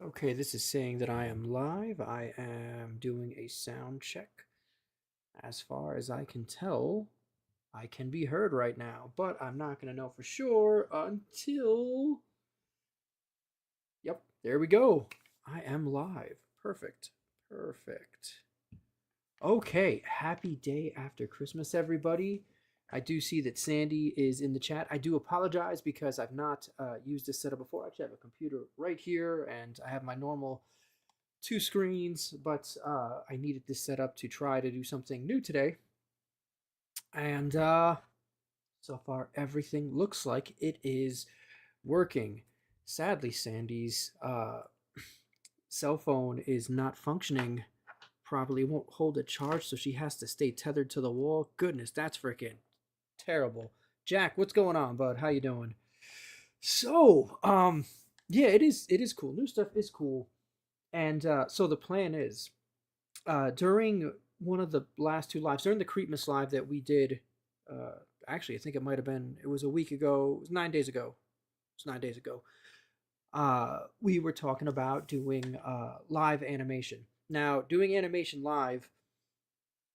Okay, this is saying that I am live. I am doing a sound check. As far as I can tell, I can be heard right now, but I'm not going to know for sure until. Yep, there we go. I am live. Perfect. Perfect. Okay, happy day after Christmas, everybody. I do see that Sandy is in the chat. I do apologize because I've not used this setup before. I actually have a computer right here, and I have my normal two screens, but I needed this set up to try to do something new today. And so far, everything looks like it is working. Sadly, Sandy's cell phone is not functioning properly, won't hold a charge, so she has to stay tethered to the wall. Goodness, that's freaking terrible. Jack, what's going on, bud? How you doing? So, yeah, it is cool. New stuff is cool. And so the plan is during one of the last two lives, during the Creepmas live that we did, uh, actually, I think it might have been, it was a week ago, it was 9 days ago. It was 9 days ago. We were talking about doing live animation. Now, doing animation live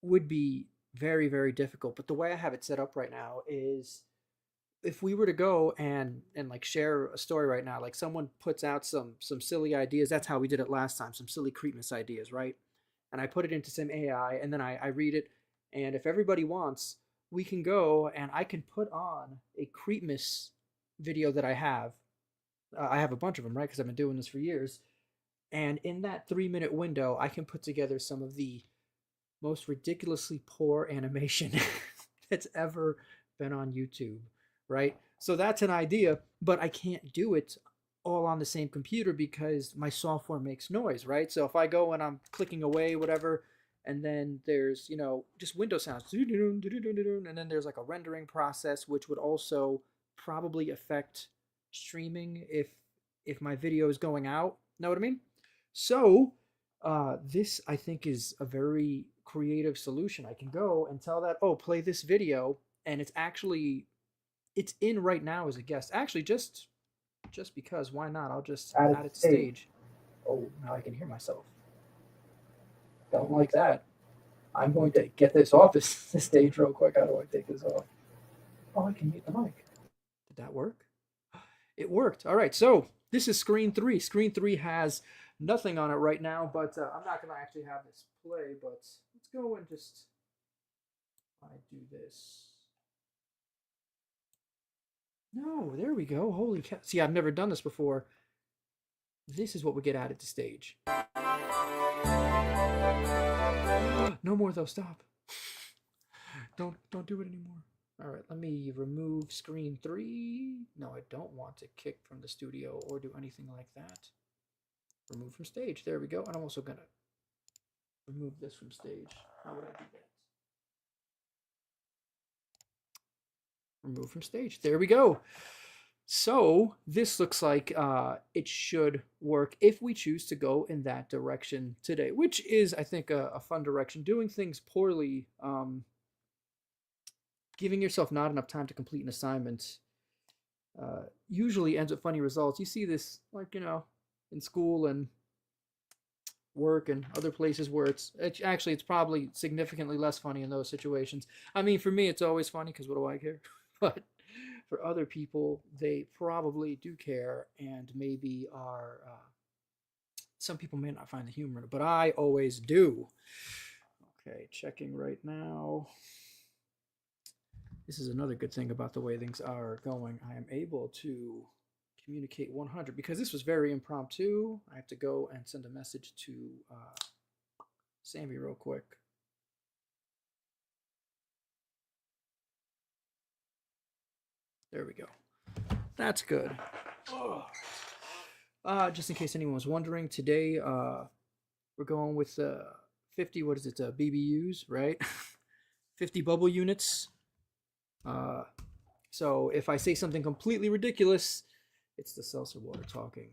would be very, very difficult, but the way I have it set up right now is if we were to go and like share a story right now, like someone puts out some silly ideas. That's how we did it last time, some silly Creepmas ideas, right? And I put it into some AI, and then I read it. And if everybody wants, we can go and I can put on a Creepmas video that I have. I have a bunch of them, right? Because I've been doing this for years. And in that 3 minute window, I can put together some of the most ridiculously poor animation that's ever been on YouTube, right? So that's an idea, but I can't do it all on the same computer because my software makes noise, right? So if I go and I'm clicking away, whatever, and then there's, just window sounds, and then there's like a rendering process, which would also probably affect streaming if my video is going out. Know what I mean? So this I think is a very creative solution. I can go and tell that, oh, play this video, and it's in right now as a guest. Actually, just because, why not? I'll just Add it add to it to stage. stage. Oh, now I can hear myself. Don't like that. I'm going to get this off this stage real quick. How do I take this off? Oh, I can mute the mic. Did that work? It worked. All right. So this is screen three. Screen three has nothing on it right now, but I'm not going to actually have this play. But let's go and just I do this. No, there we go. Holy cow. See, I've never done this before. This is what would get added to stage. No more though. Stop. Don't do it anymore. All right, let me remove screen three. No, I don't want to kick from the studio or do anything like that. Remove from stage. There we go. And I'm also gonna remove this from stage. How would I do that? Remove from stage. There we go. So this looks like it should work if we choose to go in that direction today, which is, I think, a fun direction. Doing things poorly, giving yourself not enough time to complete an assignment, usually ends with funny results. You see this, like, in school and work and other places where it's probably significantly less funny in those situations. I mean, for me, it's always funny because what do I care? But for other people, they probably do care and maybe are. Some people may not find the humor in it, but I always do. Okay, checking right now. This is another good thing about the way things are going. I am able to communicate 100 because this was very impromptu. I have to go and send a message to Sammy real quick. There we go. That's good. Oh. Just in case anyone was wondering, today we're going with 50. What is it? BBUs, right? 50 bubble units. Uh, so if I say something completely ridiculous, it's the seltzer water talking.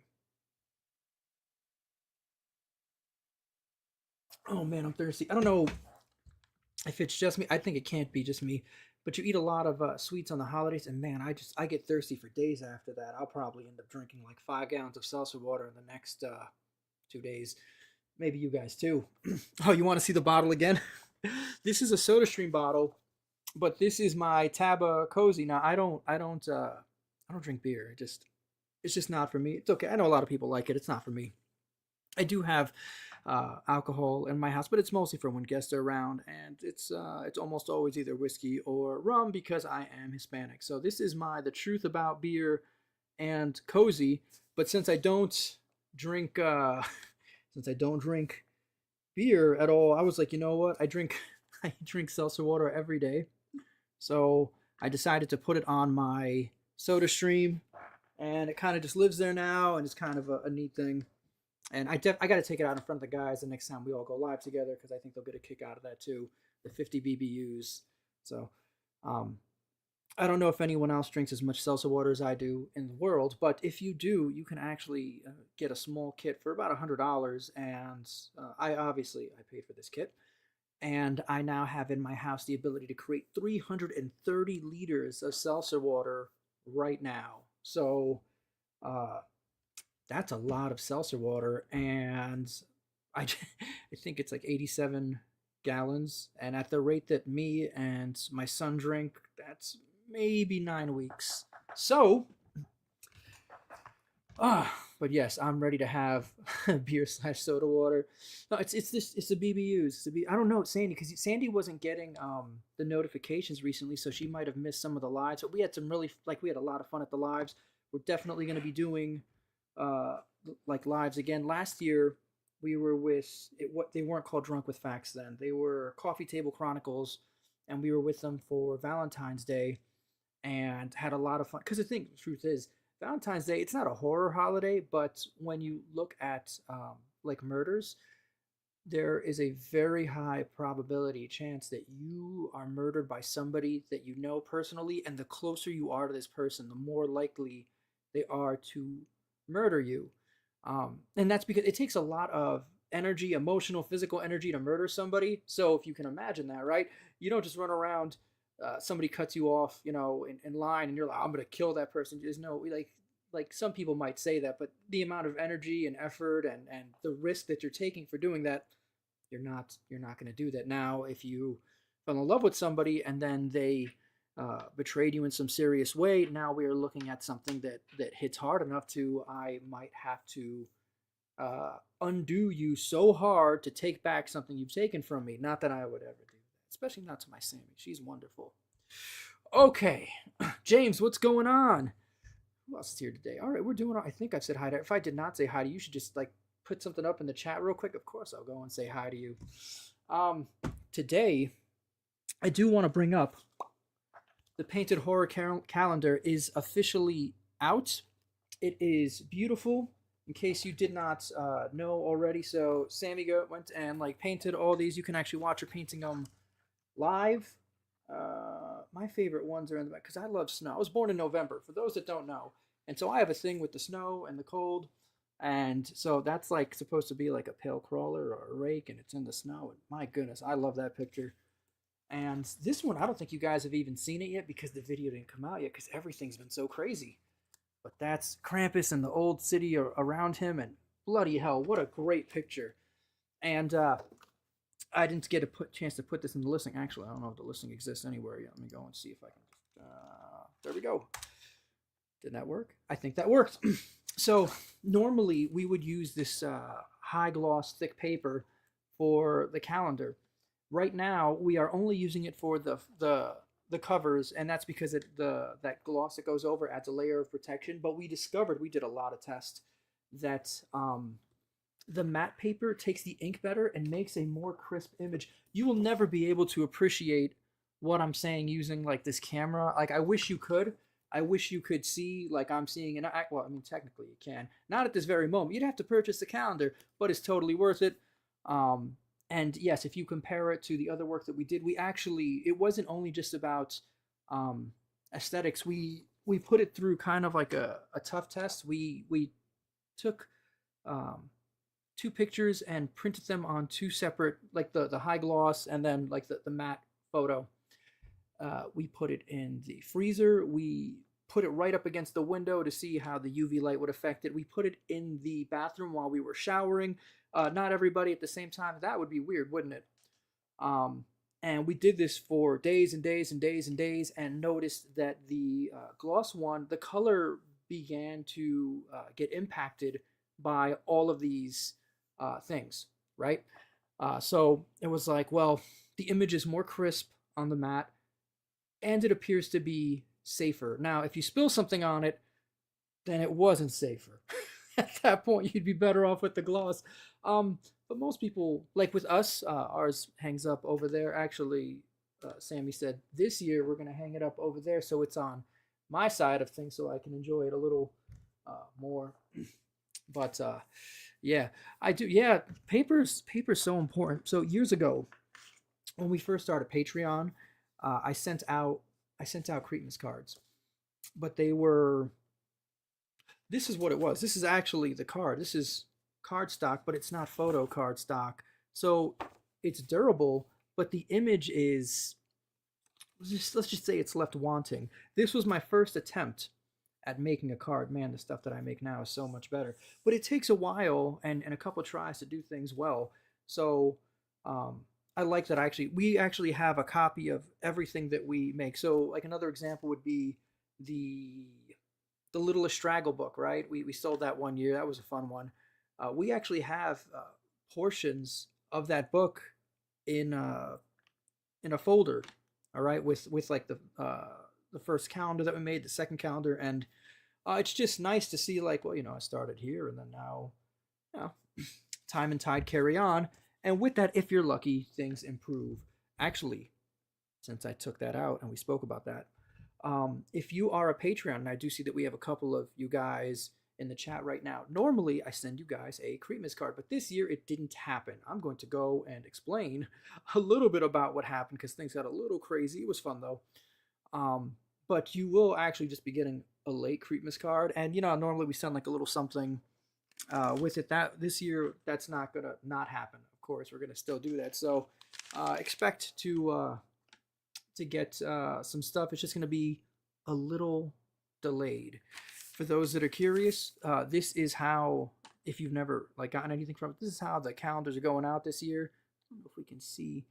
Oh man, I'm thirsty. I don't know if it's just me. I think it can't be just me. But but you eat a lot of sweets on the holidays, and man, I get thirsty for days after that. I'll probably end up drinking like 5 gallons of seltzer water in the next 2 days. Maybe you guys too. Oh, you want to see the bottle again? This is a SodaStream bottle, but this is my Taba Cozy. Now I don't drink beer. It's just not for me. It's okay. I know a lot of people like it. It's not for me. I do have alcohol in my house, but it's mostly for when guests are around, and it's almost always either whiskey or rum because I am Hispanic. So this is my the truth about beer and cozy. But drink, since I don't drink beer at all, I was like, you know what? I drink seltzer water every day. So I decided to put it on my Soda Stream, and it kind of just lives there now, and it's kind of a neat thing. And I got to take it out in front of the guys the next time we all go live together because I think they'll get a kick out of that too. The 50 BBUs. So, I don't know if anyone else drinks as much seltzer water as I do in the world, but if you do, you can actually get a small kit for about $100. And I paid for this kit, and I now have in my house the ability to create 330 liters of seltzer water right now. So, uh, that's a lot of seltzer water, and I, I think it's like 87 gallons. And at the rate that me and my son drink, that's maybe 9 weeks. So, but yes, I'm ready to have beer slash soda water. No, it's the BBUs. I don't know Sandy because Sandy wasn't getting the notifications recently, so she might have missed some of the lives. But we had we had a lot of fun at the lives. We're definitely going to be doing uh like lives again. Last year we were what they weren't called Drunk with Facts then. They were Coffee Table Chronicles, and we were with them for Valentine's Day and had a lot of fun. Because the truth is, Valentine's Day, it's not a horror holiday, but when you look at like murders, there is a very high probability chance that you are murdered by somebody that you know personally, and the closer you are to this person, the more likely they are to murder you. And that's because it takes a lot of energy, emotional, physical energy to murder somebody. So if you can imagine that, right? You don't just run around. Somebody cuts you off, in line, and you're like, I'm gonna kill that person. There's no like some people might say that, but the amount of energy and effort and the risk that you're taking for doing that, you're not gonna do that. Now, if you fell in love with somebody and then they betrayed you in some serious way, now we are looking at something that hits hard enough to I might have to undo you so hard to take back something you've taken from me. Not that I would ever do that, especially not to my Sammy. She's wonderful. Okay, James, what's going on? Who else is here today? All right, we're doing. I think I've said hi to. If I did not say hi to you, you should just like put something up in the chat real quick. Of course, I'll go and say hi to you. Today, I do want to bring up the Painted Horror Calendar is officially out. It is beautiful. In case you did not know already, so Sammy went and like painted all these. You can actually watch her painting them live. My favorite ones are in the back because I love snow. I was born in November, for those that don't know, and so I have a thing with the snow and the cold, and so that's like supposed to be like a pale crawler or a rake, and it's in the snow. And my goodness, I love that picture. And this one, I don't think you guys have even seen it yet because the video didn't come out yet because everything's been so crazy. But that's Krampus and the old city around him, and bloody hell, what a great picture. And I didn't get a chance to put this in the listing. Actually, I don't know if the listing exists anywhere yet. Let me go and see if I can. There we go. Did that work? I think that worked. So normally we would use this high gloss thick paper for the calendar. Right now we are only using it for the covers, and that's because that gloss that goes over adds a layer of protection. But we did a lot of tests that the matte paper takes the ink better and makes a more crisp image. You will never be able to appreciate what I'm saying using like this camera. Like I wish you could. I wish you could see like I'm seeing an well, I mean technically you can. Not at this very moment. You'd have to purchase the calendar, but it's totally worth it. And yes, if you compare it to the other work that we did, it wasn't only just about aesthetics. We put it through kind of like a tough test. We took two pictures and printed them on two separate, like the high gloss and then like the matte photo. We put it in the freezer. We put it right up against the window to see how the UV light would affect it. We put it in the bathroom while we were showering. Not everybody at the same time. That would be weird, wouldn't it? Um, and we did this for days and days and days and days, and noticed that the gloss one, the color began to get impacted by all of these things, right? So it was like, well, the image is more crisp on the mat, and it appears to be safer. Now, if you spill something on it, then it wasn't safer. At that point, you'd be better off with the gloss. Um, but most people, like with us, ours hangs up over there. Actually, Sammy said this year we're gonna hang it up over there, so it's on my side of things, so I can enjoy it a little more. But yeah, I do. Yeah, paper's so important. So years ago, when we first started Patreon, I sent out Cretinous cards, but they were, this is what it was. This is actually the card. This is card stock, but it's not photo card stock. So it's durable, but the image is, let's just say it's left wanting. This was my first attempt at making a card. Man, the stuff that I make now is so much better. But it takes a while and a couple tries to do things well. So I like that we actually have a copy of everything that we make. So like another example would be the Little Astragal book, right? We sold that one year. That was a fun one. We actually have portions of that book in a folder, all right, with like the first calendar that we made, the second calendar, and it's just nice to see, like, well, I started here, and then now, you know, time and tide carry on, and with that, if you're lucky, things improve. Actually, since I took that out and we spoke about that, if you are a Patreon, and I do see that we have a couple of you guys in the chat right now. Normally, I send you guys a Cretinous card, but this year it didn't happen. I'm going to go and explain a little bit about what happened because things got a little crazy. It was fun though. But you will actually just be getting a late Cretinous card, and normally we send like a little something with it. That this year, that's not gonna not happen. Of course, we're gonna still do that. So expect to get some stuff. It's just gonna be a little delayed. For those that are curious, this is how, if you've never like gotten anything from it, this is how the calendars are going out this year. I don't know if we can see.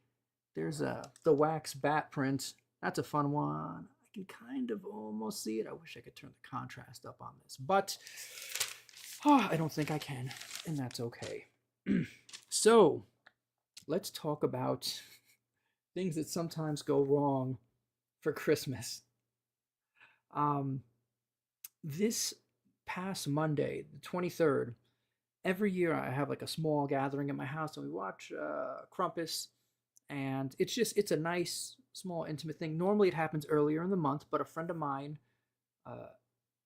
There's the wax bat print. That's a fun one. I can kind of almost see it. I wish I could turn the contrast up on this, but I don't think I can, and that's okay. So let's talk about things that sometimes go wrong for Christmas. This past Monday, the 23rd, every year I have like a small gathering at my house and we watch Krampus, and it's a nice small intimate thing. Normally it happens earlier in the month, but a friend of mine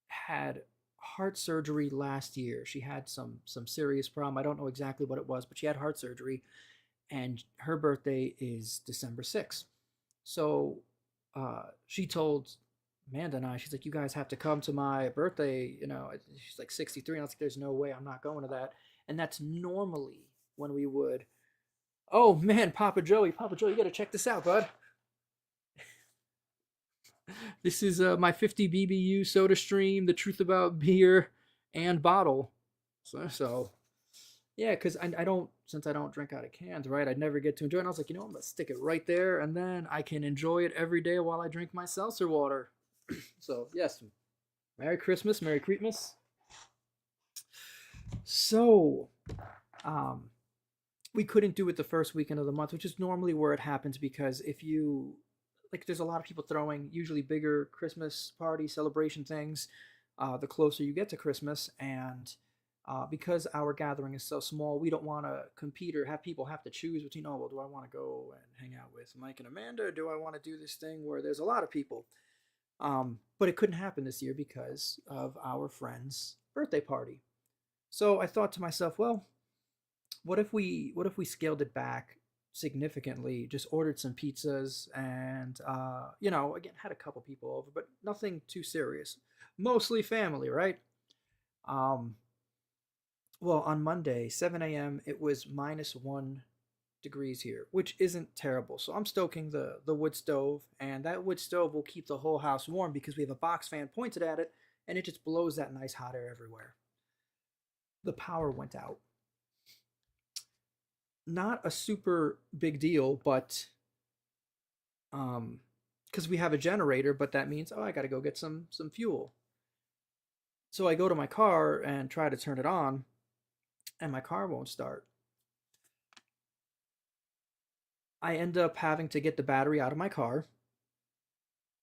had heart surgery last year. She had some serious problem. I don't know exactly what it was, but she had heart surgery, and her birthday is December 6th. So she told Amanda and I, she's like, you guys have to come to my birthday. She's like 63, and I was like, there's no way I'm not going to that. And that's normally when we would. Oh man, Papa Joey, you got to check this out, bud. This is my 50 BBU Soda Stream, the truth about beer and bottle. So yeah, because I don't, since I don't drink out of cans, right? I'd never get to enjoy it. And I was like, I'm going to stick it right there, and then I can enjoy it every day while I drink my seltzer water. So, yes, Merry Christmas, Merry Cretinous. So, we couldn't do it the first weekend of the month, which is normally where it happens, because if you, like, there's a lot of people throwing usually bigger Christmas party celebration things the closer you get to Christmas, and because our gathering is so small, we don't want to compete or have people have to choose between, oh, well, do I want to go and hang out with Mike and Amanda, or do I want to do this thing where there's a lot of people? But it couldn't happen this year because of our friend's birthday party. So I thought to myself, well, what if we scaled it back significantly, just ordered some pizzas, and again, had a couple people over, but nothing too serious, mostly family, right? Well, on Monday, 7 a.m., it was -1 degrees here, which isn't terrible. So I'm stoking the wood stove, and that wood stove will keep the whole house warm because we have a box fan pointed at it, and it just blows that nice hot air everywhere. The power went out. Not a super big deal, but because we have a generator, but that means, oh, I got to go get some fuel. So I go to my car and try to turn it on, and my car won't start. I end up having to get the battery out of my car.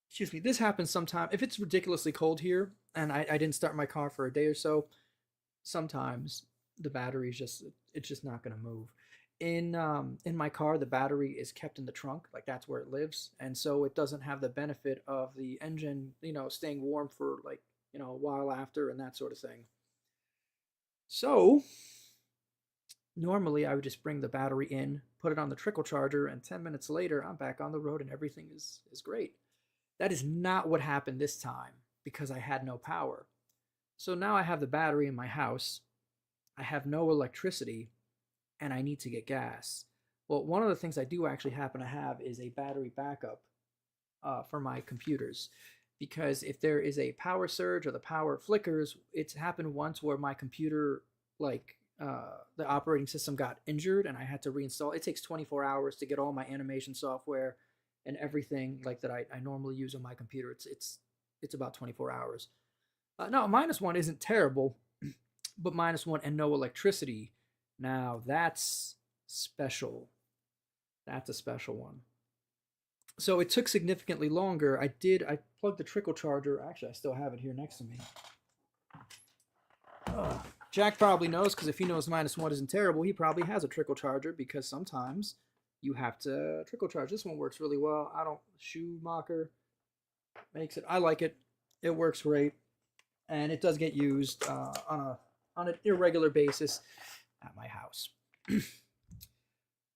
Excuse me, this happens sometime. If it's ridiculously cold here and I didn't start my car for a day or so, sometimes the battery's just it's just not going to move. In my car, the battery is kept in the trunk, like that's where it lives, and so it doesn't have the benefit of the engine, staying warm for like a while after and that sort of thing. So normally I would just bring the battery in, put it on the trickle charger, and 10 minutes later I'm back on the road and everything is great. That is not what happened this time because I had no power. So now I have the battery in my house. I have no electricity and I need to get gas. Well, one of the things I do actually happen to have is a battery backup for my computers. Because if there is a power surge or the power flickers, it's happened once where my computer, like the operating system, got injured and I had to reinstall. It takes 24 hours to get all my animation software and everything like that I normally use on my computer. It's about 24 hours. No, -1 isn't terrible, but -1 and no electricity. Now that's special. That's a special one. So it took significantly longer. I plugged the trickle charger. Actually, I still have it here next to me. Jack probably knows because if he knows -1 isn't terrible, he probably has a trickle charger because sometimes you have to trickle charge. This one works really well. I don't Schumacher makes it. I like it. It works great, and it does get used on an irregular basis at my house.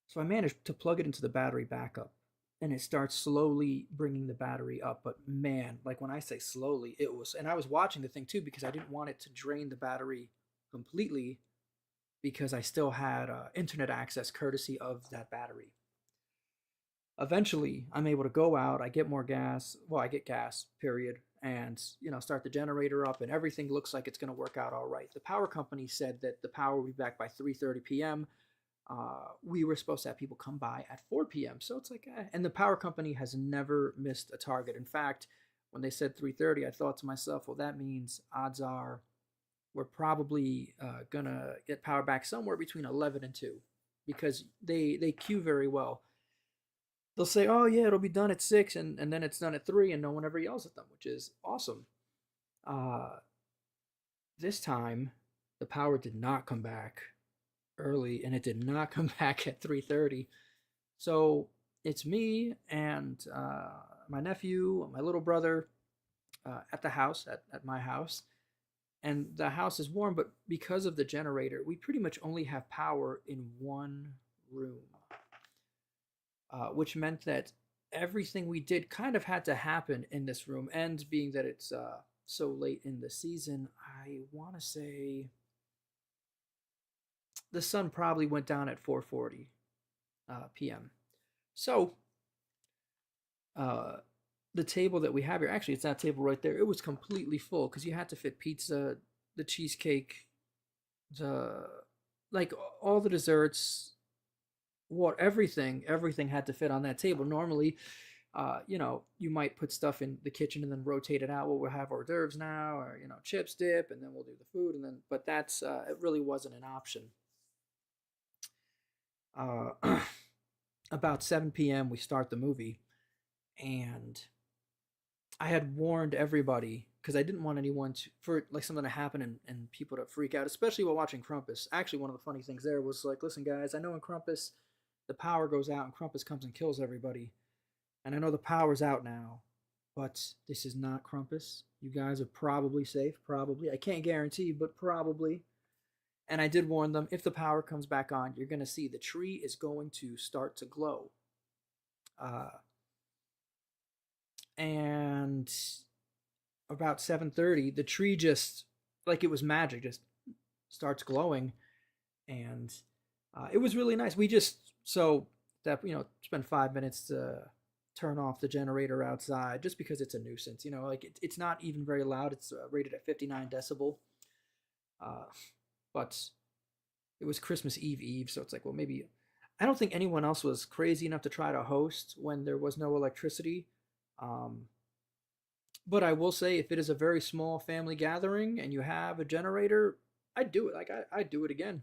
So I managed to plug it into the battery backup, and it starts slowly bringing the battery up. But man, like when I say slowly, it was, and I was watching the thing too because I didn't want it to drain the battery completely because I still had internet access courtesy of that battery. Eventually, I'm able to go out. I get more gas. Well, I get gas, period, and start the generator up, and everything looks like it's going to work out all right. The power company said that the power will be back by 3:30 p.m. We were supposed to have people come by at 4 p.m. So it's like, and the power company has never missed a target. In fact, when they said 3:30, I thought to myself, well, that means odds are we're probably gonna get power back somewhere between 11 and 2 because they queue very well. They'll say, oh yeah, it'll be done at 6, and then it's done at 3, and no one ever yells at them, which is awesome. This time, the power did not come back early, and it did not come back at 3:30. So it's me and my nephew, my little brother, at the house, at my house, and the house is warm. But because of the generator, we pretty much only have power in one room, which meant that everything we did kind of had to happen in this room. And being that it's so late in the season, I want to say the sun probably went down at 4:40 p.m. So the table that we have here, actually, it's that table right there. It was completely full because you had to fit pizza, the cheesecake, the like all the desserts, what everything had to fit on that table. Normally, you might put stuff in the kitchen and then rotate it out. Well, we'll have hors d'oeuvres now, or chips, dip, and then we'll do the food, and then. But that's it really wasn't an option. About 7 p.m. we start the movie, and I had warned everybody because I didn't want anyone for like something to happen and people to freak out, especially while watching Krampus. Actually, one of the funny things there was like, listen, guys, I know in Krampus the power goes out and Krampus comes and kills everybody, and I know the power's out now, but this is not Krampus. You guys are probably safe, probably. I can't guarantee, but probably. And I did warn them, if the power comes back on, you're going to see the tree is going to start to glow. And about 7:30, the tree just, like it was magic, just starts glowing. And It was really nice. We just so that spend 5 minutes to turn off the generator outside just because it's a nuisance. Like it's not even very loud. It's rated at 59 decibel. Uh, but it was Christmas Eve, so it's like, well, maybe I don't think anyone else was crazy enough to try to host when there was no electricity. Um, but I will say, if it is a very small family gathering and you have a generator, I'd do it. Like I'd do it again.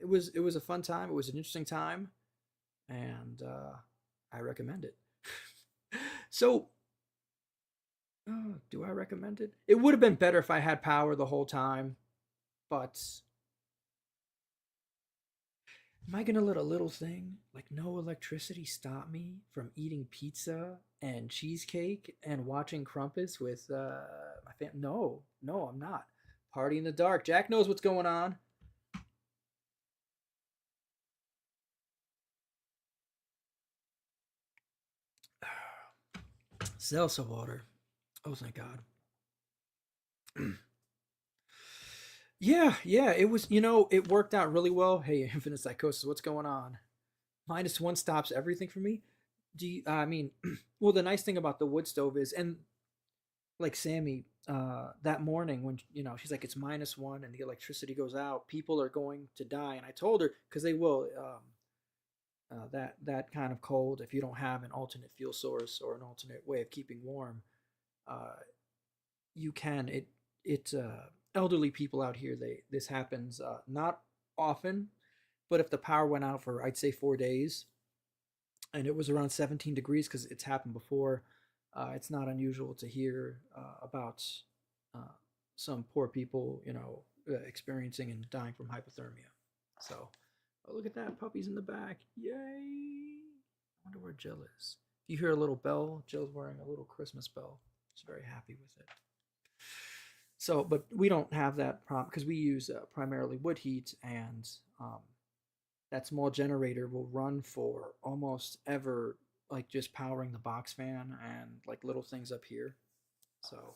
It was a fun time. It was an interesting time, and I recommend it. So, do I recommend it? It would have been better if I had power the whole time, but am I gonna let a little thing like no electricity stop me from eating pizza and cheesecake and watching Crumpets with my family? No, no, I'm not. Party in the dark. Jack knows what's going on. Zelsa water. Oh, thank God. Yeah, yeah, it was, it worked out really well. Hey, Infinite Psychosis, what's going on? -1 stops everything for me. I mean, well, the nice thing about the wood stove is, and like Sammy, that morning when she's like, it's -1 and the electricity goes out, people are going to die. And I told her, because they will, that kind of cold, if you don't have an alternate fuel source or an alternate way of keeping warm, uh, you can it elderly people out here, they this happens not often, but if the power went out for, I'd say, 4 days and it was around 17 degrees, because it's happened before, it's not unusual to hear about uh, some poor people, experiencing and dying from hypothermia. So, oh, look at that, puppies in the back, yay! I wonder where Jill is. If you hear a little bell, Jill's wearing a little Christmas bell. She's very happy with it. So, but we don't have that problem because we use primarily wood heat, and um, that small generator will run for almost ever, like just powering the box fan and like little things up here. So,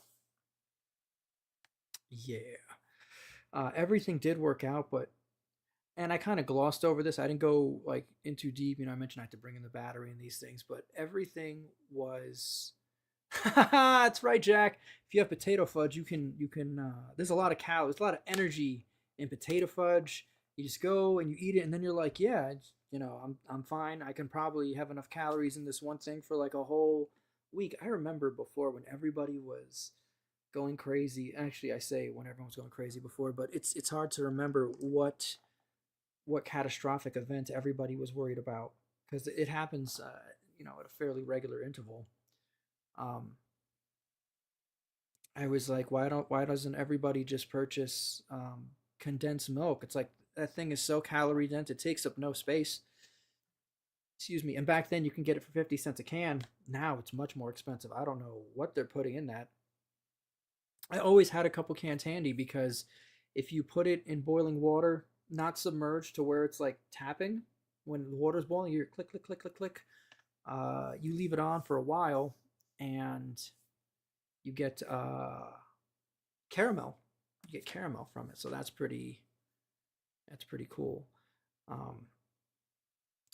yeah, everything did work out, but and I kind of glossed over this. I didn't go like in too deep. I mentioned I had to bring in the battery and these things, but everything was. That's right, Jack. If you have potato fudge, you can. There's a lot of calories, a lot of energy in potato fudge. You just go and you eat it, and then you're like, yeah, I'm fine. I can probably have enough calories in this one thing for like a whole week. I remember before when everybody was going crazy. Actually, I say when everyone was going crazy before, but it's hard to remember what catastrophic event everybody was worried about, because it happens, at a fairly regular interval. Um, I was like, why doesn't everybody just purchase condensed milk? It's like that thing is so calorie dense, it takes up no space. Excuse me. And back then you can get it for 50 cents a can. Now it's much more expensive. I don't know what they're putting in that. I always had a couple cans handy because if you put it in boiling water, not submerged to where it's like tapping, when the water's boiling, you're click, click, click, click, click. You leave it on for a while, and you get caramel. You get caramel from it, so that's pretty cool. Um,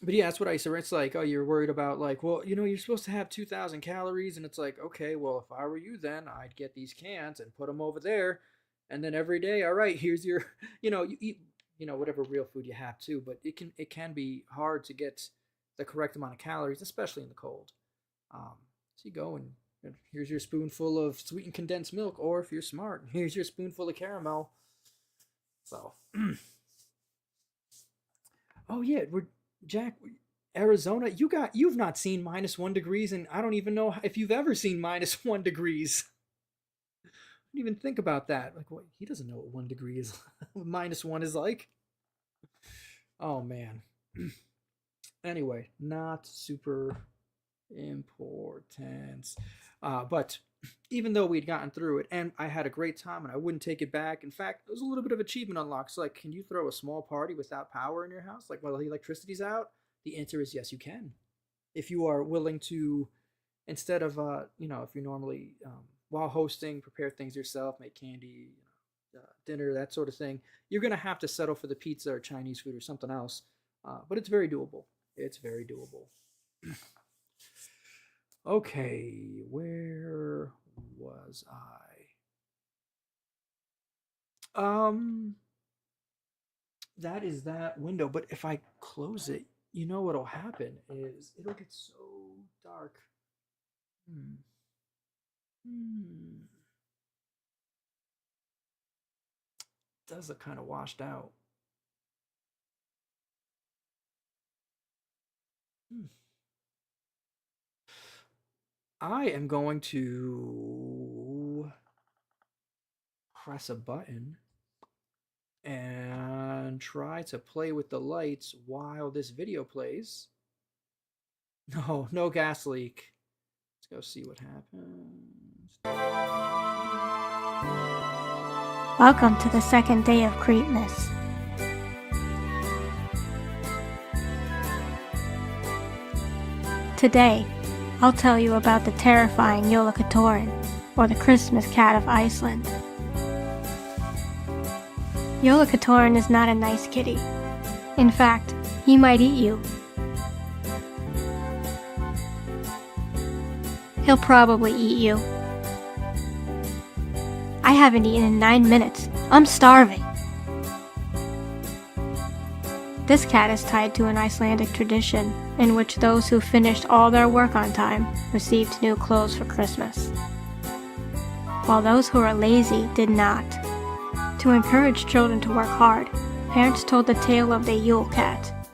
but yeah, that's what I said. It's like, oh, you're worried about like, well, you're supposed to have 2,000 calories, and it's like, okay, well, if I were you, then I'd get these cans and put them over there, and then every day, all right, here's your, you eat, whatever real food you have too. But it can be hard to get the correct amount of calories, especially in the cold. So you go and here's your spoonful of sweetened condensed milk, or if you're smart, here's your spoonful of caramel. So, oh yeah, we're Jack, Arizona. You've not seen -1 degrees, and I don't even know if you've ever seen -1 degrees. I didn't even think about that. Like, what? He doesn't know what 1 degree is. -1 is like. Oh man. Anyway, not super important. But even though we'd gotten through it and I had a great time and I wouldn't take it back, in fact, it was a little bit of achievement unlock. So, like, can you throw a small party without power in your house, like while the electricity's out? The answer is yes, you can. If you are willing to, instead of, if you normally, while hosting, prepare things yourself, make candy, dinner, that sort of thing, you're going to have to settle for the pizza or Chinese food or something else. But it's very doable. It's very doable. Okay, where was I? That is that window. But if I close it, you know what'll happen is it'll get so dark. Hmm. Hmm. Does look kind of washed out. Hmm. I am going to press a button and try to play with the lights while this video plays. No, no gas leak. Let's go see what happens. Welcome to the second day of Creepmas. Today, I'll tell you about the terrifying Jólakótturinn, or the Christmas cat of Iceland. Jólakótturinn is not a nice kitty. In fact, he might eat you. He'll probably eat you. I haven't eaten in 9 minutes. I'm starving. This cat is tied to an Icelandic tradition in which those who finished all their work on time received new clothes for Christmas, while those who are lazy did not. To encourage children to work hard, parents told the tale of the Yule Cat,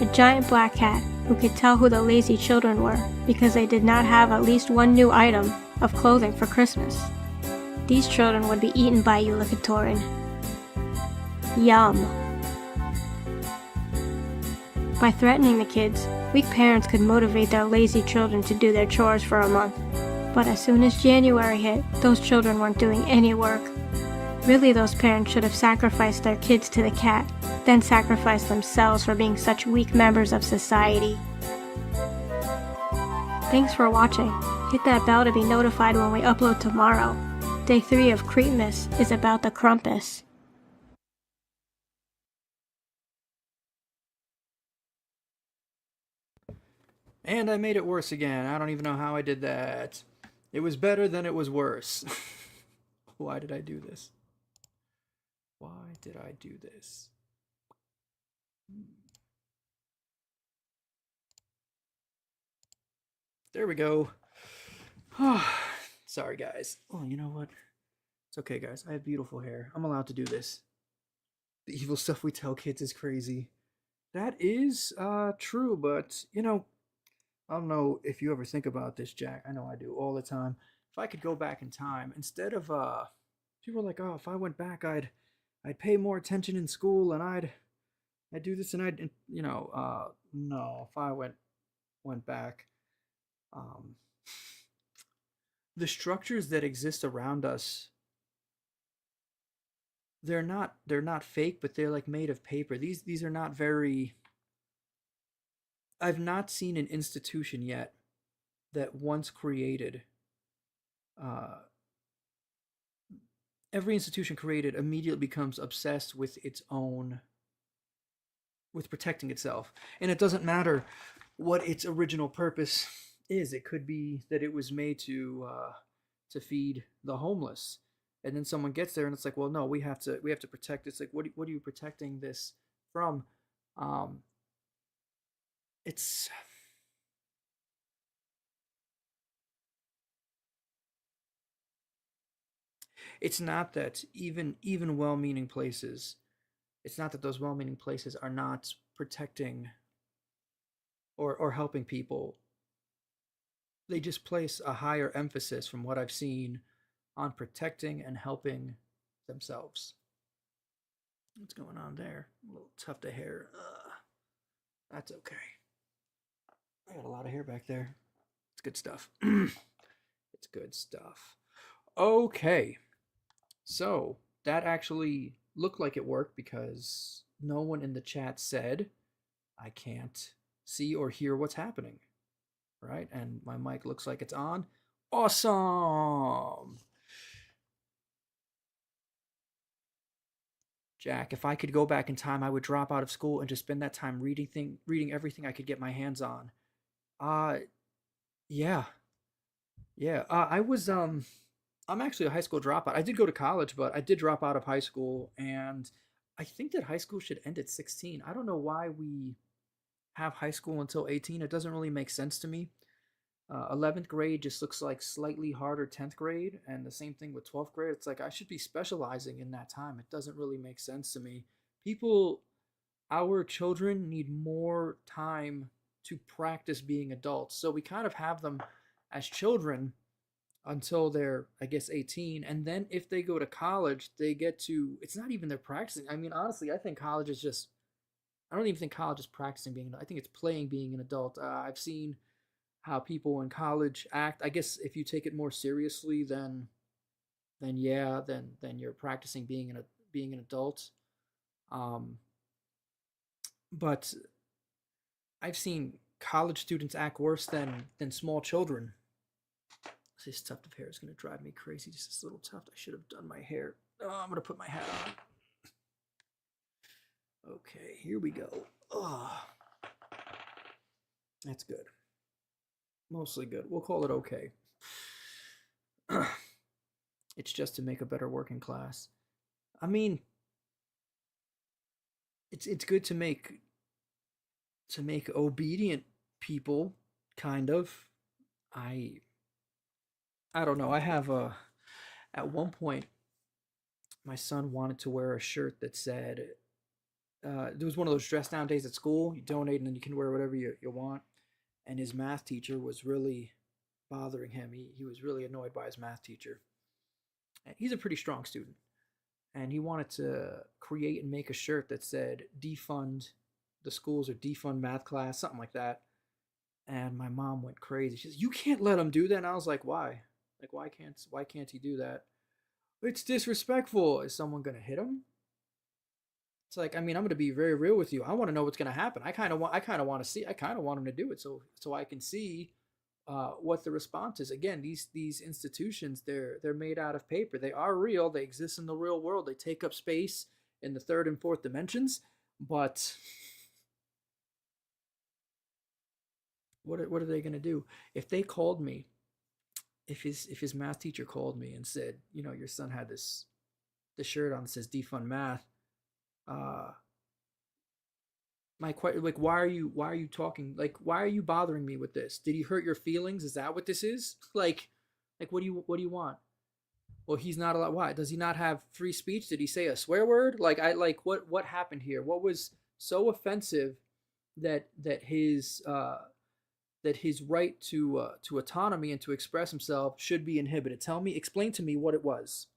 a giant black cat who could tell who the lazy children were because they did not have at least one new item of clothing for Christmas. These children would be eaten by Jólakótturinn. Yum. By threatening the kids, weak parents could motivate their lazy children to do their chores for a month. But as soon as January hit, those children weren't doing any work. Really, those parents should have sacrificed their kids to the cat, then sacrificed themselves for being such weak members of society. Thanks for watching. Hit that bell to be notified when we upload tomorrow. Day 3 of Creepmas is about the Krampus. And I made it worse again. I don't even know how I did that. It was better than it was worse. Why did I do this? Why did I do this? There we go. Sorry, guys. Oh, you know what? It's okay, guys. I have beautiful hair. I'm allowed to do this. The evil stuff we tell kids is crazy. That is true, but you know, I don't know if you ever think about this, Jack. I know I do all the time. If I could go back in time, instead of people are like, oh, if I went back, I'd pay more attention in school, and I'd do this, and no, if I went back, um, the structures that exist around us, they're not fake, but they're like made of paper. These are not very. I've not seen an institution yet that once created, uh, every institution created immediately becomes obsessed with its own, with protecting itself, and it doesn't matter what its original purpose is. It could be that it was made to feed the homeless, and then someone gets there and it's like, well, no, we have to protect. It's like, what are you protecting this from? Um, it's it's not that even well-meaning places, it's not that those well-meaning places are not protecting or helping people. They just place a higher emphasis, from what I've seen, on protecting and helping themselves. What's going on there? A little tuft of hair. That's okay. I got a lot of hair back there. It's good stuff. It's good stuff. Okay. So that actually looked like it worked because no one in the chat said I can't see or hear what's happening. Right? And my mic looks like it's on. Awesome. Jack, if I could go back in time, I would drop out of school and just spend that time reading everything I could get my hands on. Uh, yeah, yeah. I'm actually a high school dropout. I did go to college, but I did drop out of high school, and I think that high school should end at 16. I don't know why we have high school until 18. It doesn't really make sense to me. 11th grade just looks like slightly harder 10th grade, and the same thing with 12th grade. It's like I should be specializing in that time. It doesn't really make sense to me. People, our children need more time to practice being adults. So we kind of have them as children until they're, I guess, 18. And then if they go to college, they get to, it's not even they're practicing. I mean, honestly, I think college is just, I don't even think college is practicing being, I think it's playing being an adult. I've seen how people in college act. I guess if you take it more seriously, then yeah, then you're practicing being an adult. Um, but I've seen college students act worse than small children. This tuft of hair is gonna drive me crazy. Just this little tuft. I should have done my hair. Oh, I'm gonna put my hat on. Okay, here we go. Oh, that's good. Mostly good. We'll call it okay. It's just to make a better working class. I mean, it's good to make obedient people, kind of. I I don't know. I have a At one point my son wanted to wear a shirt that said there was one of those dress down days at school. You donate and then you can wear whatever you want. And his math teacher was really bothering him. He was really annoyed by his math teacher. And he's a pretty strong student. And he wanted to create and make a shirt that said defund the schools or defund math class, something like that. And my mom went crazy. She says, "You can't let him do that." And I was like, "Why? Like, why can't he do that?" "It's disrespectful." Is someone gonna hit him? It's like, I mean, I'm gonna be very real with you. I want to know what's gonna happen. I kind of want to see. I kind of want him to do it so I can see what the response is. Again, these institutions, they're made out of paper. They are real. They exist in the real world. They take up space in the third and fourth dimensions. But what are they gonna do if they called me? If his math teacher called me and said, you know, your son had this shirt on that says defund math. Uh, my question, like, why are you talking? Like, why are you bothering me with this? Did he hurt your feelings? Is that what this is? Like, what do you want? Well, he's not allowed. Why does he not have free speech? Did he say a swear word? Like, what happened here? What was so offensive that his right to autonomy and to express himself should be inhibited? Explain to me what it was.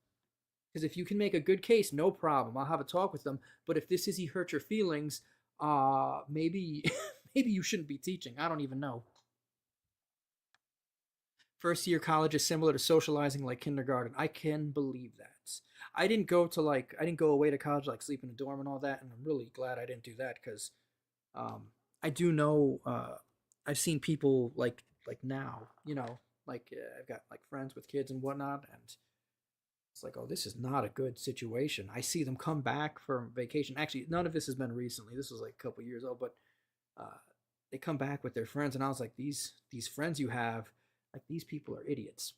Because if you can make a good case, no problem. I'll have a talk with them. But if this is he hurt your feelings, maybe maybe you shouldn't be teaching. I don't even know. First year college is similar to socializing like kindergarten. I can believe that. I didn't go away to college like sleep in a dorm and all that, and I'm really glad I didn't do that because I do know I've seen people like now, you know, I've got like friends with kids and whatnot, and it's like, oh, this is not a good situation. I see them come back from vacation. Actually, none of this has been recently. This was like a couple years old, but uh, they come back with their friends, and I was like, these friends you have, like these people are idiots.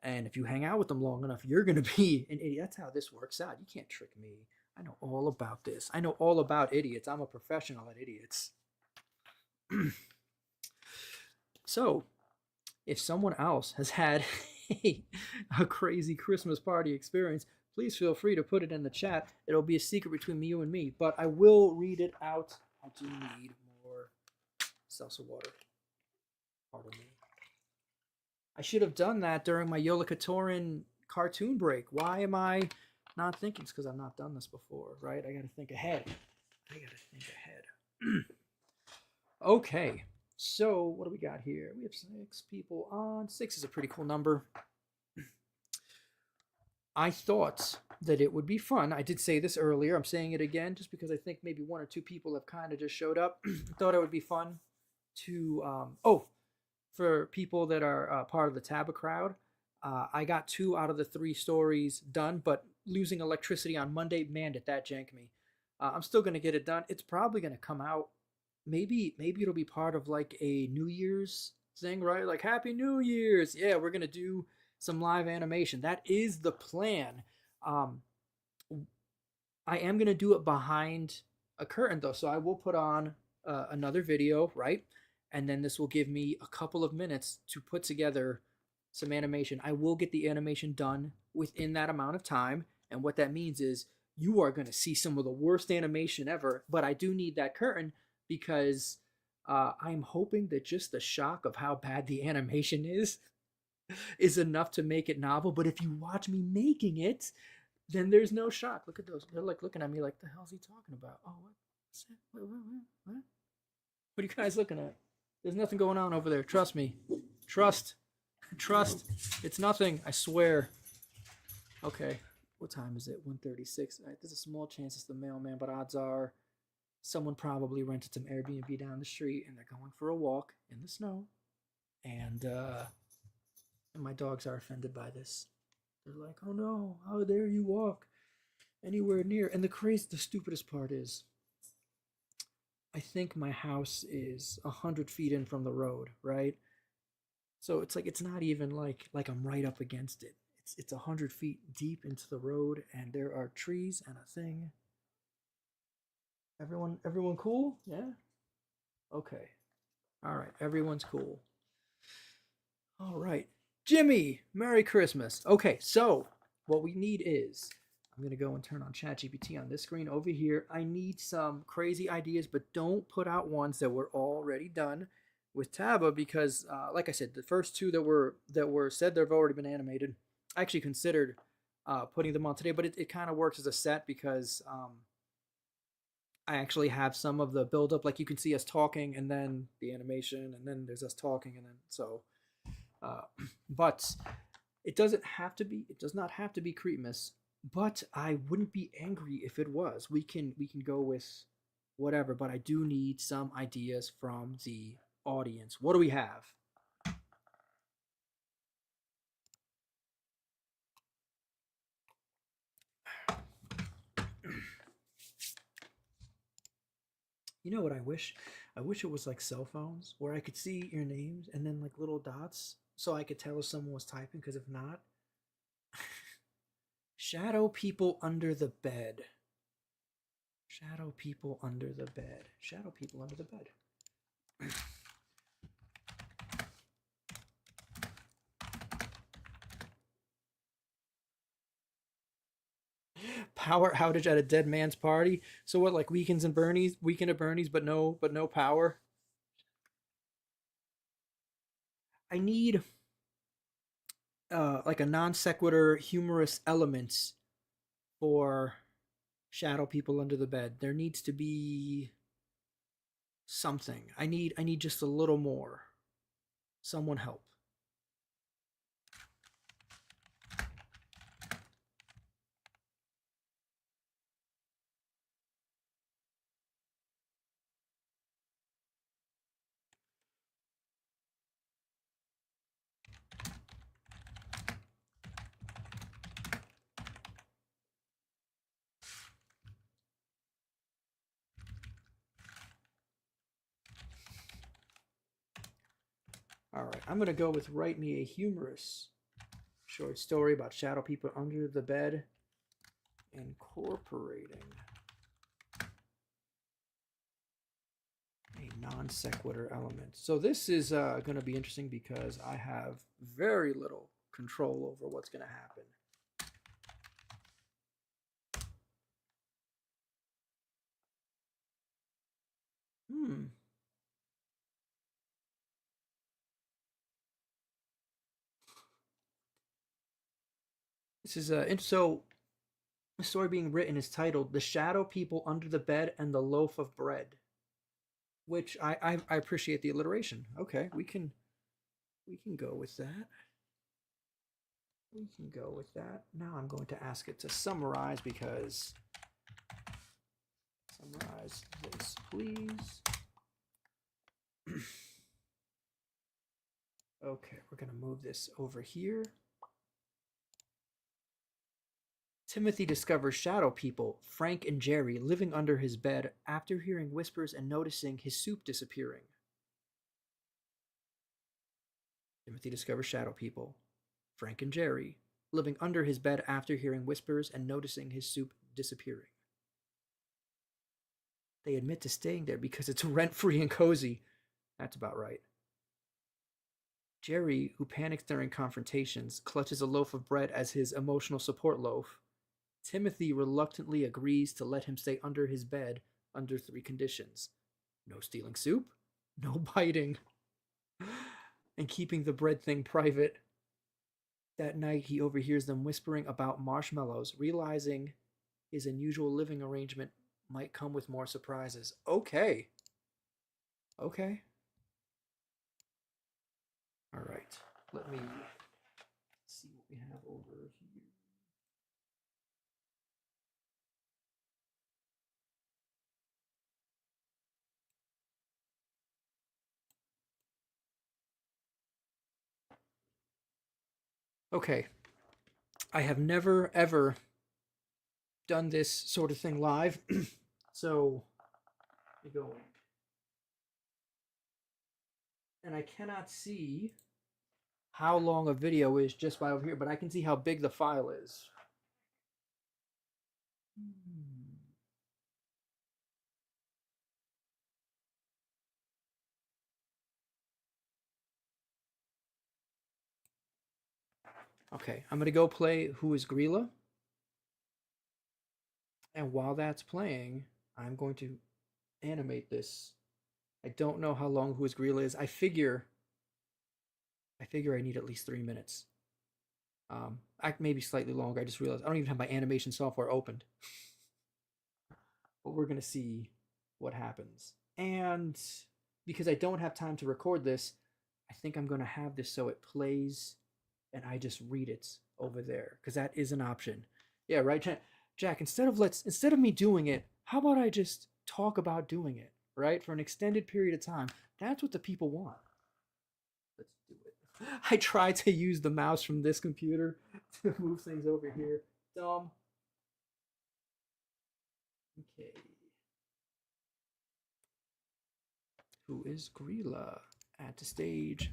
And if you hang out with them long enough, you're gonna be an idiot. That's how this works out. You can't trick me. I know all about this. I know all about idiots. I'm a professional at idiots. So, if someone else has had a crazy Christmas party experience, please feel free to put it in the chat. It'll be a secret between you and me, but I will read it out. I do need more salsa water. Pardon me. I should have done that during my Yola Katorin cartoon break. Why am I not thinking? It's because I've not done this before, right? I gotta think ahead. Okay. So, what do we got here? We have 6 people on. 6 is a pretty cool number. I thought that it would be fun. I did say this earlier. I'm saying it again just because I think maybe 1 or 2 people have kind of just showed up. I thought it would be fun to, for people that are part of the Taba crowd, I got 2 out of the 3 stories done, but losing electricity on Monday. Man, did that jank me. I'm still gonna get it done. It's probably gonna come out. Maybe it'll be part of like a New Year's thing, right? Like Happy New Year's. Yeah, we're gonna do some live animation. That is the plan. Um, I am gonna do it behind a curtain though, so I will put on another video, right? And then this will give me a couple of minutes to put together some animation. I will get the animation done within that amount of time, and what that means is you are going to see some of the worst animation ever. But I do need that curtain because I'm hoping that just the shock of how bad the animation is enough to make it novel. But if you watch me making it, then there's no shock. Look at those. They're like looking at me like, the hell's he talking about? Oh, what's that? What? What are you guys looking at? There's nothing going on over there. Trust me. Trust. It's nothing. I swear. Okay. What time is it? 1:36. Right, there's a small chance it's the mailman, but odds are someone probably rented some Airbnb down the street and they're going for a walk in the snow. And my dogs are offended by this. They're like, oh no, how dare you walk anywhere near? And the stupidest part is, I think my house is 100 feet in from the road, right? So it's like it's not even like I'm right up against it. It's 100 feet deep into the road, and there are trees and a thing. Everyone cool? Yeah. Okay. All right. Everyone's cool. All right. Jimmy, Merry Christmas. Okay, so what we need is, I'm going to go and turn on ChatGPT on this screen over here. I need some crazy ideas, but don't put out ones that were already done with Taba because, like I said, the first two that were said they've already been animated. I actually considered putting them on today, but it kind of works as a set because I actually have some of the build up. Like you can see us talking, and then the animation, and then there's us talking, and then so. But it does not have to be Creepmas, but I wouldn't be angry if it was. We can go with whatever, but I do need some ideas from the audience. What do we have? You know what I wish? I wish it was like cell phones where I could see your names and then like little dots so I could tell if someone was typing, because if not, shadow people under the bed. Shadow people under the bed. Shadow people under the bed. Power outage at a dead man's party. So what, like weekend at Bernie's, but no power. I need like a non sequitur humorous elements for shadow people under the bed. There needs to be something. I need just a little more. Someone help. All right, I'm going to go with write me a humorous short story about shadow people under the bed, incorporating a non sequitur element. So this is going to be interesting because I have very little control over what's going to happen. This is so the story being written is titled "The Shadow People Under the Bed and the Loaf of Bread," which I appreciate the alliteration. Okay, we can go with that. We can go with that. Now I'm going to ask it to summarize because summarize this, please. Okay, we're gonna move this over here. Timothy discovers shadow people, Frank and Jerry, living under his bed after hearing whispers and noticing his soup disappearing. Timothy discovers shadow people, Frank and Jerry, living under his bed after hearing whispers and noticing his soup disappearing. They admit to staying there because it's rent-free and cozy. That's about right. Jerry, who panics during confrontations, clutches a loaf of bread as his emotional support loaf. Timothy reluctantly agrees to let him stay under his bed under 3 conditions. No stealing soup, no biting, and keeping the bread thing private. That night, he overhears them whispering about marshmallows, realizing his unusual living arrangement might come with more surprises. Okay. All right. Let me see what we have over here. Okay. I have never, ever done this sort of thing live. So, let me go. And I cannot see how long a video is just by over here, but I can see how big the file is. Okay, I'm going to go play Who is Grilla? And while that's playing, I'm going to animate this. I don't know how long Who is Grilla is. I figure I need at least 3 minutes. Maybe slightly longer. I just realized I don't even have my animation software opened. But we're going to see what happens. And because I don't have time to record this, I think I'm going to have this so it plays and I just read it over there, because that is an option. Yeah, right, Jack, instead of me doing it, how about I just talk about doing it, right? For an extended period of time. That's what the people want. Let's do it. I tried to use the mouse from this computer to move things over here. Dumb. Okay. Who is Grilla? At the stage.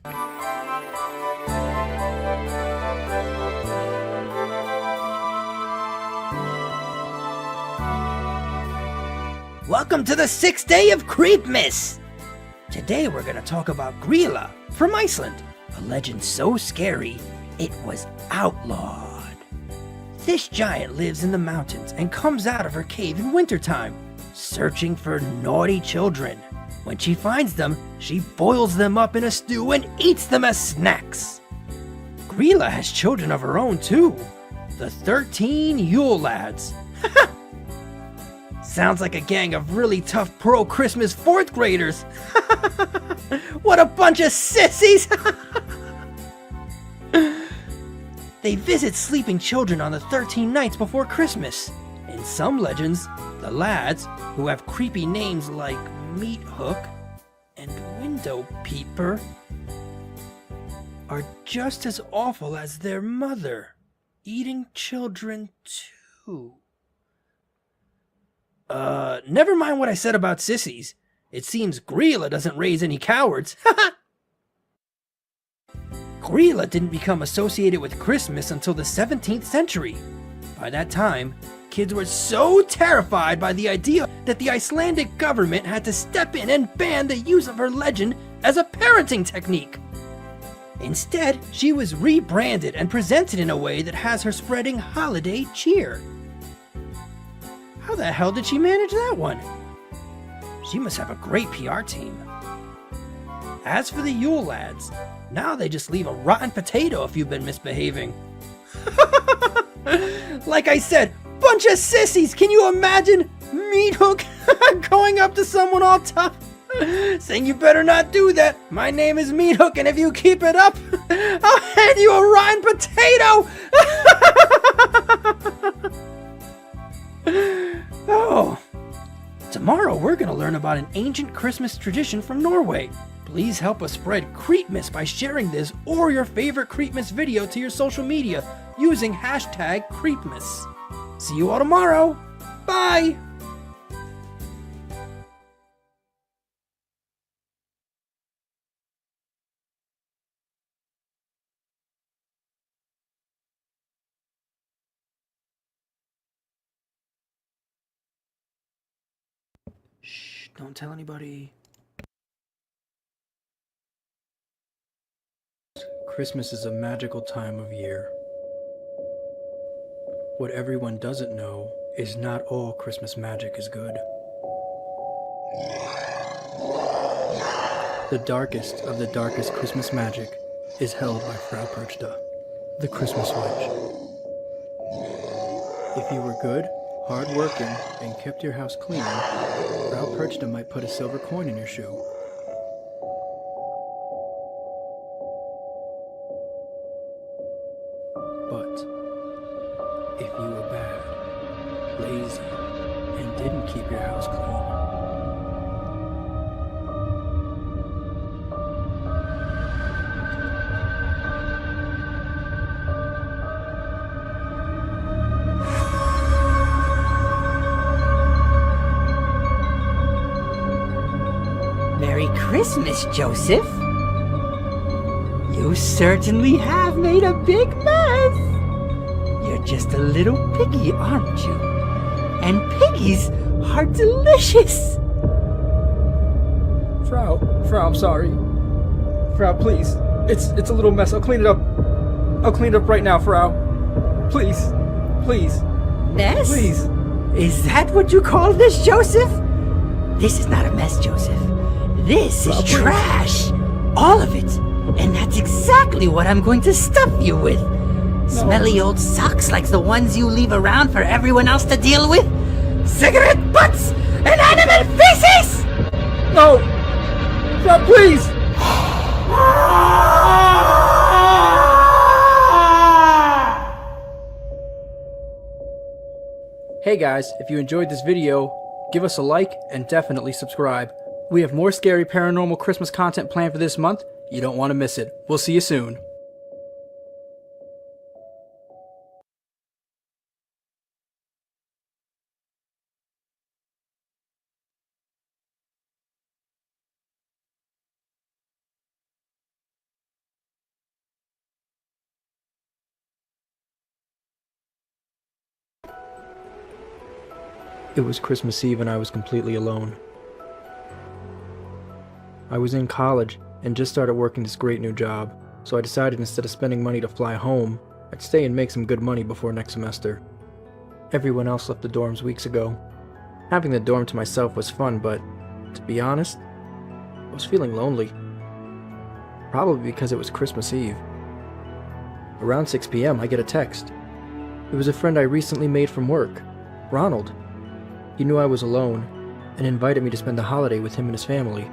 Welcome to the 6th day of Creepmas! Today we're going to talk about Grilla from Iceland, a legend so scary it was outlawed. This giant lives in the mountains and comes out of her cave in wintertime, searching for naughty children. When she finds them, she boils them up in a stew and eats them as snacks. Grilla has children of her own too, the 13 Yule Lads. Sounds like a gang of really tough pro-Christmas 4th graders. What a bunch of sissies! They visit sleeping children on the 13 nights before Christmas. In some legends, the lads, who have creepy names like Meat Hook and Window Peeper, are just as awful as their mother, eating children too. Never mind what I said about sissies. It seems Grilla doesn't raise any cowards. Grilla didn't become associated with Christmas until the 17th century. By that time, kids were so terrified by the idea that the Icelandic government had to step in and ban the use of her legend as a parenting technique. Instead, she was rebranded and presented in a way that has her spreading holiday cheer. How the hell did she manage that one? She must have a great PR team. As for the Yule Lads, now they just leave a rotten potato if you've been misbehaving. Like I said, bunch of sissies! Can you imagine Meat Hook going up to someone all tough, saying, "You better not do that. My name is Meat Hook, and if you keep it up, I'll hand you a rotten potato!" Oh. Tomorrow we're going to learn about an ancient Christmas tradition from Norway. Please help us spread Creepmas by sharing this or your favorite Creepmas video to your social media using hashtag Creepmas. See you all tomorrow. Bye! Shh, don't tell anybody. Christmas is a magical time of year. What everyone doesn't know is not all Christmas magic is good. The darkest of the darkest Christmas magic is held by Frau Perchta, the Christmas witch. If you were good, hard-working, and kept your house clean, Frau Perchta might put a silver coin in your shoe. But if you were bad, lazy, and didn't keep your house clean, Merry Christmas, Joseph. You certainly have made a big mess. You're just a little piggy, aren't you? And piggies are delicious. Frau, I'm sorry. Frau, please. It's a little mess. I'll clean it up. I'll clean it up right now, Frau. Please. Mess? Please. Is that what you call this, Joseph? This is not a mess, Joseph. This is Please. trash. All of it. And that's exactly what I'm going to stuff you with. Smelly old socks like the ones you leave around for everyone else to deal with. Cigarette butts and animal feces! No! Frau, please! Hey guys, if you enjoyed this video, give us a like and definitely subscribe. We have more scary paranormal Christmas content planned for this month. You don't want to miss it. We'll see you soon. It was Christmas Eve and I was completely alone. I was in college and just started working this great new job, so I decided instead of spending money to fly home, I'd stay and make some good money before next semester. Everyone else left the dorms weeks ago. Having the dorm to myself was fun, but to be honest, I was feeling lonely. Probably because it was Christmas Eve. Around 6 p.m. I get a text. It was a friend I recently made from work, Ronald. He knew I was alone and invited me to spend the holiday with him and his family.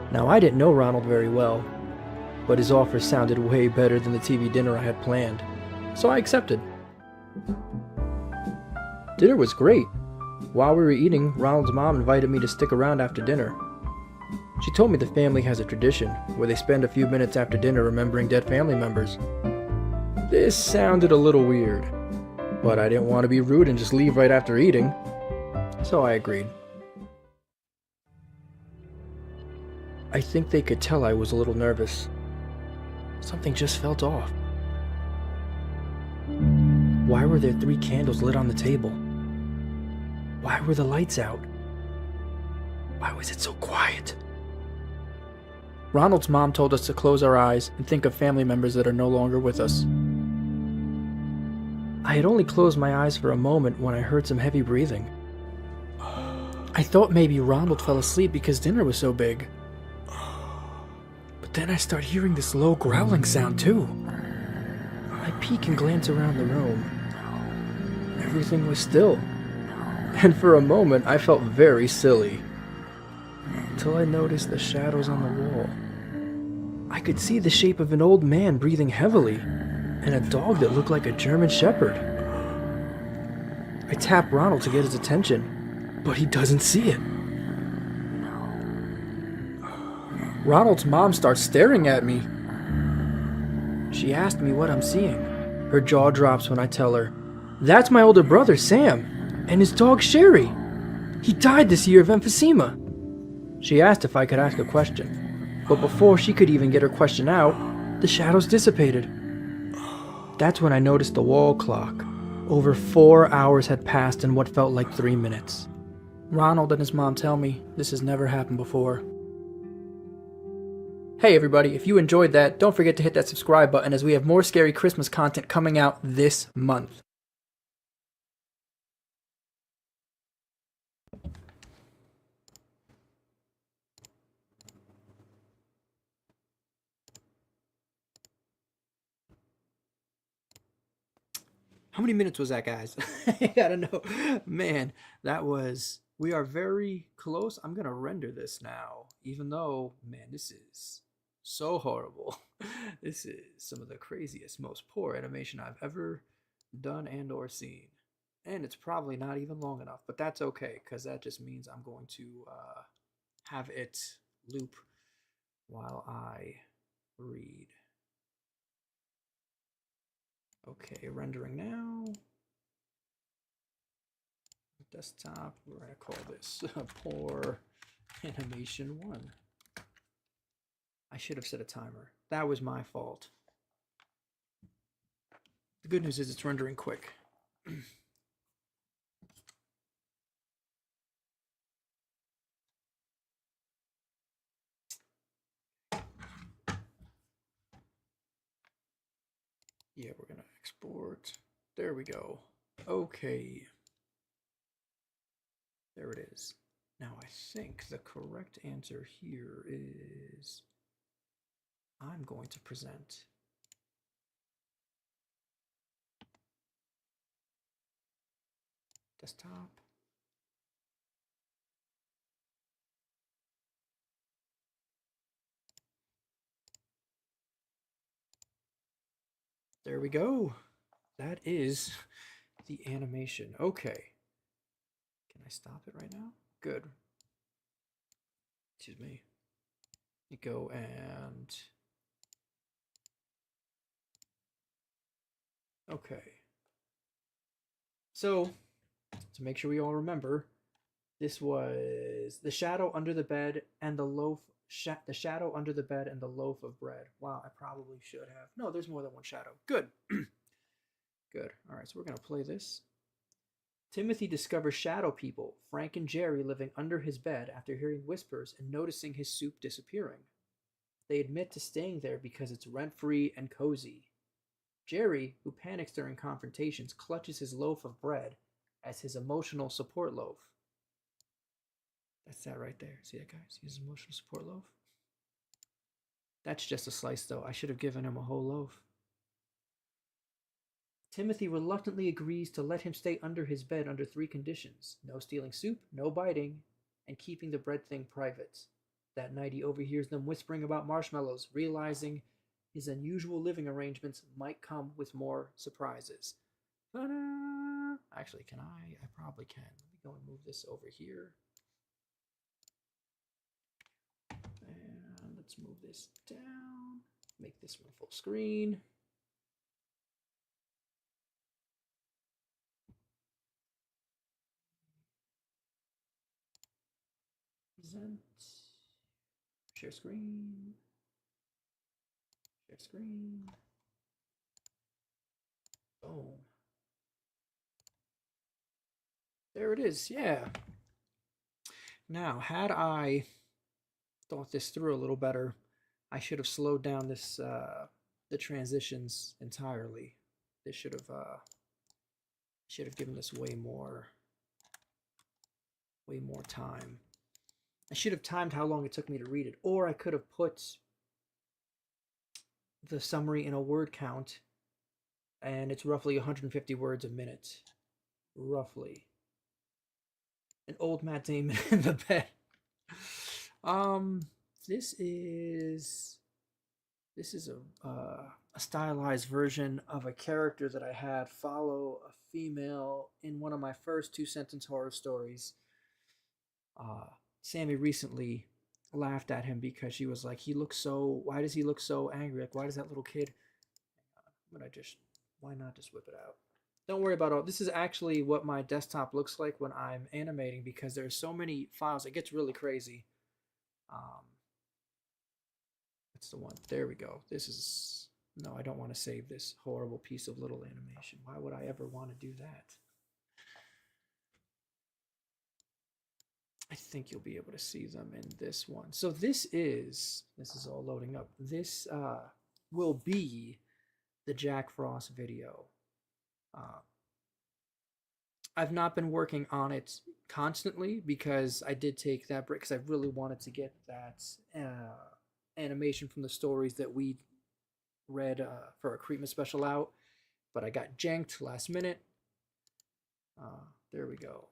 Now, I didn't know Ronald very well, but his offer sounded way better than the TV dinner I had planned, so I accepted. Dinner was great. While we were eating, Ronald's mom invited me to stick around after dinner. She told me the family has a tradition where they spend a few minutes after dinner remembering dead family members. This sounded a little weird, but I didn't want to be rude and just leave right after eating, so I agreed. I think they could tell I was a little nervous. Something just felt off. Why were there 3 candles lit on the table? Why were the lights out? Why was it so quiet? Ronald's mom told us to close our eyes and think of family members that are no longer with us. I had only closed my eyes for a moment when I heard some heavy breathing. I thought maybe Ronald fell asleep because dinner was so big. But then I start hearing this low growling sound too. I peek and glance around the room. Everything was still. And for a moment I felt very silly. Until I noticed the shadows on the wall. I could see the shape of an old man breathing heavily, and a dog that looked like a German Shepherd. I tap Ronald to get his attention, but he doesn't see it. Ronald's mom starts staring at me. She asked me what I'm seeing. Her jaw drops when I tell her, That's my older brother, Sam, and his dog, Sherry. He died this year of emphysema. She asked if I could ask a question, but before she could even get her question out, the shadows dissipated. That's when I noticed the wall clock. Over 4 hours had passed in what felt like 3 minutes. Ronald and his mom tell me this has never happened before. Hey everybody, if you enjoyed that, don't forget to hit that subscribe button as we have more scary Christmas content coming out this month. How many minutes was that, guys? I gotta know. Man, that was... We are very close. I'm gonna render this now, even though, man, this is so horrible. This is some of the craziest, most poor animation I've ever done and or seen. And it's probably not even long enough, but that's okay, because that just means I'm going to have it loop while I read. Okay, rendering now. Desktop, we're going to call this Poor Animation 1. I should have set a timer. That was my fault. The good news is it's rendering quick. Yeah, we're going to export. There we go. Okay. There it is. Now I think the correct answer here is I'm going to present desktop. There we go. That is the animation. Okay. Can I stop it right now? Good. Excuse me. You go and... Okay. So, to make sure we all remember, this was the shadow under the bed and the loaf... the shadow under the bed and the loaf of bread. Wow, I probably should have. No, there's more than one shadow. Good. Good. All right, so we're going to play this. Timothy discovers shadow people, Frank and Jerry, living under his bed after hearing whispers and noticing his soup disappearing. They admit to staying there because it's rent-free and cozy. Jerry, who panics during confrontations, clutches his loaf of bread as his emotional support loaf. That's that right there. See that, guys? His emotional support loaf. That's just a slice, though. I should have given him a whole loaf. Timothy reluctantly agrees to let him stay under his bed under 3 conditions: no stealing soup, no biting, and keeping the bread thing private. That night he overhears them whispering about marshmallows, realizing his unusual living arrangements might come with more surprises. Ta-da! Actually, can I? I probably can. Let me go and move this over here. And let's move this down. Make this one full screen. Present. Share screen. Share screen. Boom. There it is. Yeah. Now, had I thought this through a little better, I should have slowed down this the transitions entirely. This should have given this way more time. I should have timed how long it took me to read it, or I could have put the summary in a word count, and it's roughly 150 words a minute. Roughly. An old Matt Damon in the bed. This is a stylized version of a character that I had follow a female in one of my first 2-sentence horror stories. Sammy recently laughed at him because she was like, why does he look so angry? Like, why does that little kid... why not just whip it out? Don't worry about all. This is actually what my desktop looks like when I'm animating because there's so many files. It gets really crazy. That's the one. There we go. This is no. I don't want to save this horrible piece of little animation. Why would I ever want to do that? I think you'll be able to see them in this one. So this is all loading up. This will be the Jack Frost video. I've not been working on it constantly because I did take that break because I really wanted to get that animation from the stories that we read for a Creepmas special out, but I got janked last minute. There we go.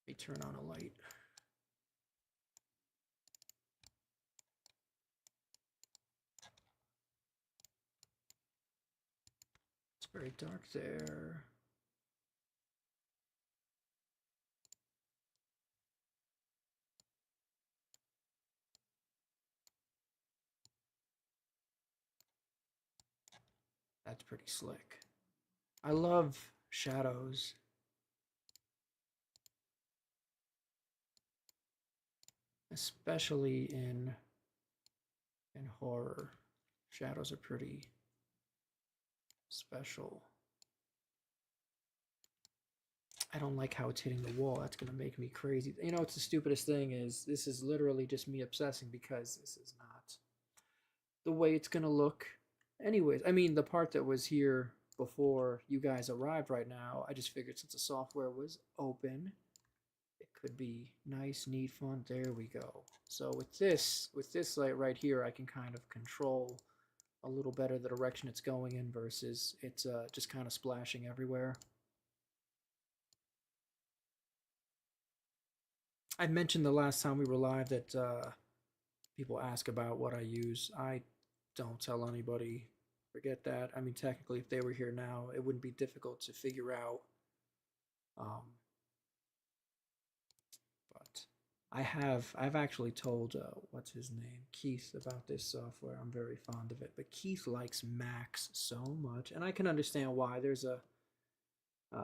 Let me turn on a light. It's very dark there. That's pretty slick. I love shadows. Especially in horror. Shadows are pretty special. I don't like how it's hitting the wall. That's gonna make me crazy. You know, it's the stupidest thing is this is literally just me obsessing because this is not the way it's gonna look. Anyways, I mean the part that was here before you guys arrived right now, I just figured since the software was open, it could be nice, neat, fun. There we go. So with this light right here, I can kind of control a little better the direction it's going in versus it's just kind of splashing everywhere. I mentioned the last time we were live that people ask about what I use. I don't tell anybody. Forget that. I mean, technically, if they were here now, it wouldn't be difficult to figure out. But I've actually told what's his name, Keith, about this software. I'm very fond of it. But Keith likes Macs so much, and I can understand why. There's a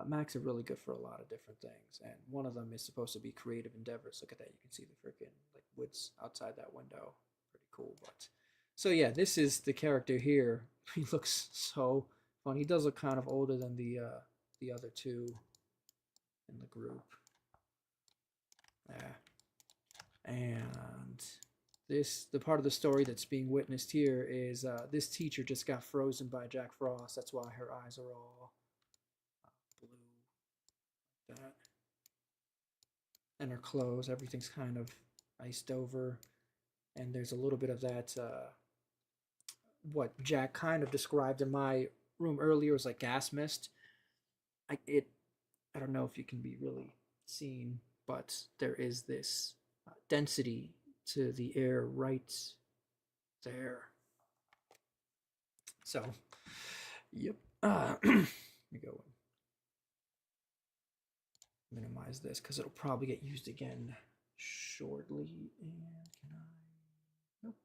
Macs are really good for a lot of different things, and one of them is supposed to be creative endeavors. Look at that. You can see the freaking like woods outside that window. Pretty cool. But so yeah, this is the character here. He looks so fun. He does look kind of older than the other two in the group. Yeah. And the part of the story that's being witnessed here is this teacher just got frozen by Jack Frost. That's why her eyes are all blue like that. And her clothes, everything's kind of iced over. And there's a little bit of that, what Jack kind of described in my room earlier as like gas mist. I don't know if you can be really seen, but there is this density to the air right there. So, yep. Let me go minimize this because it'll probably get used again shortly. And can I? Nope.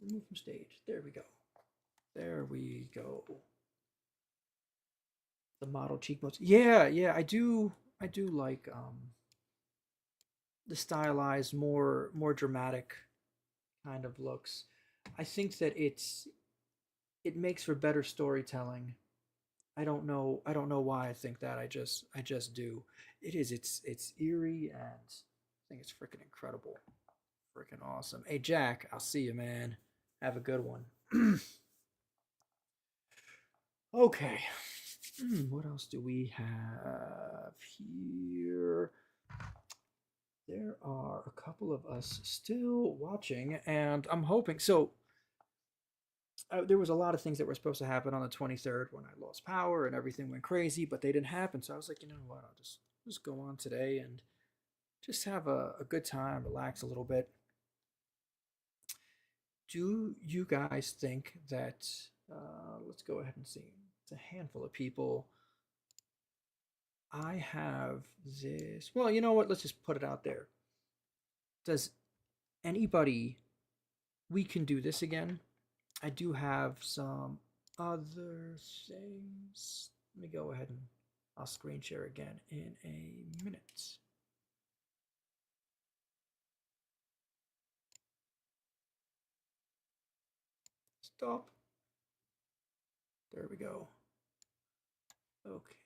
Remove from stage. There we go. There we go. The model cheekbones. Yeah, I do like the stylized, more dramatic kind of looks. I think that it makes for better storytelling. I don't know why I think that. I just do. It's eerie and I think it's freaking incredible. Freaking awesome. Hey Jack, I'll see you, man. Have a good one. Okay. What else do we have here? There are a couple of us still watching, and I'm hoping. So, there was a lot of things that were supposed to happen on the 23rd when I lost power and everything went crazy, but they didn't happen. So I was like, you know what? I'll just go on today and just have a good time, relax a little bit. Do you guys think that? Let's go ahead and see. It's a handful of people. I have this. Well, you know what? Let's just put it out there. Does anybody we can do this again. I do have some other things. Let me go ahead and I'll screen share again in a minute. Stop. There we go. Okay.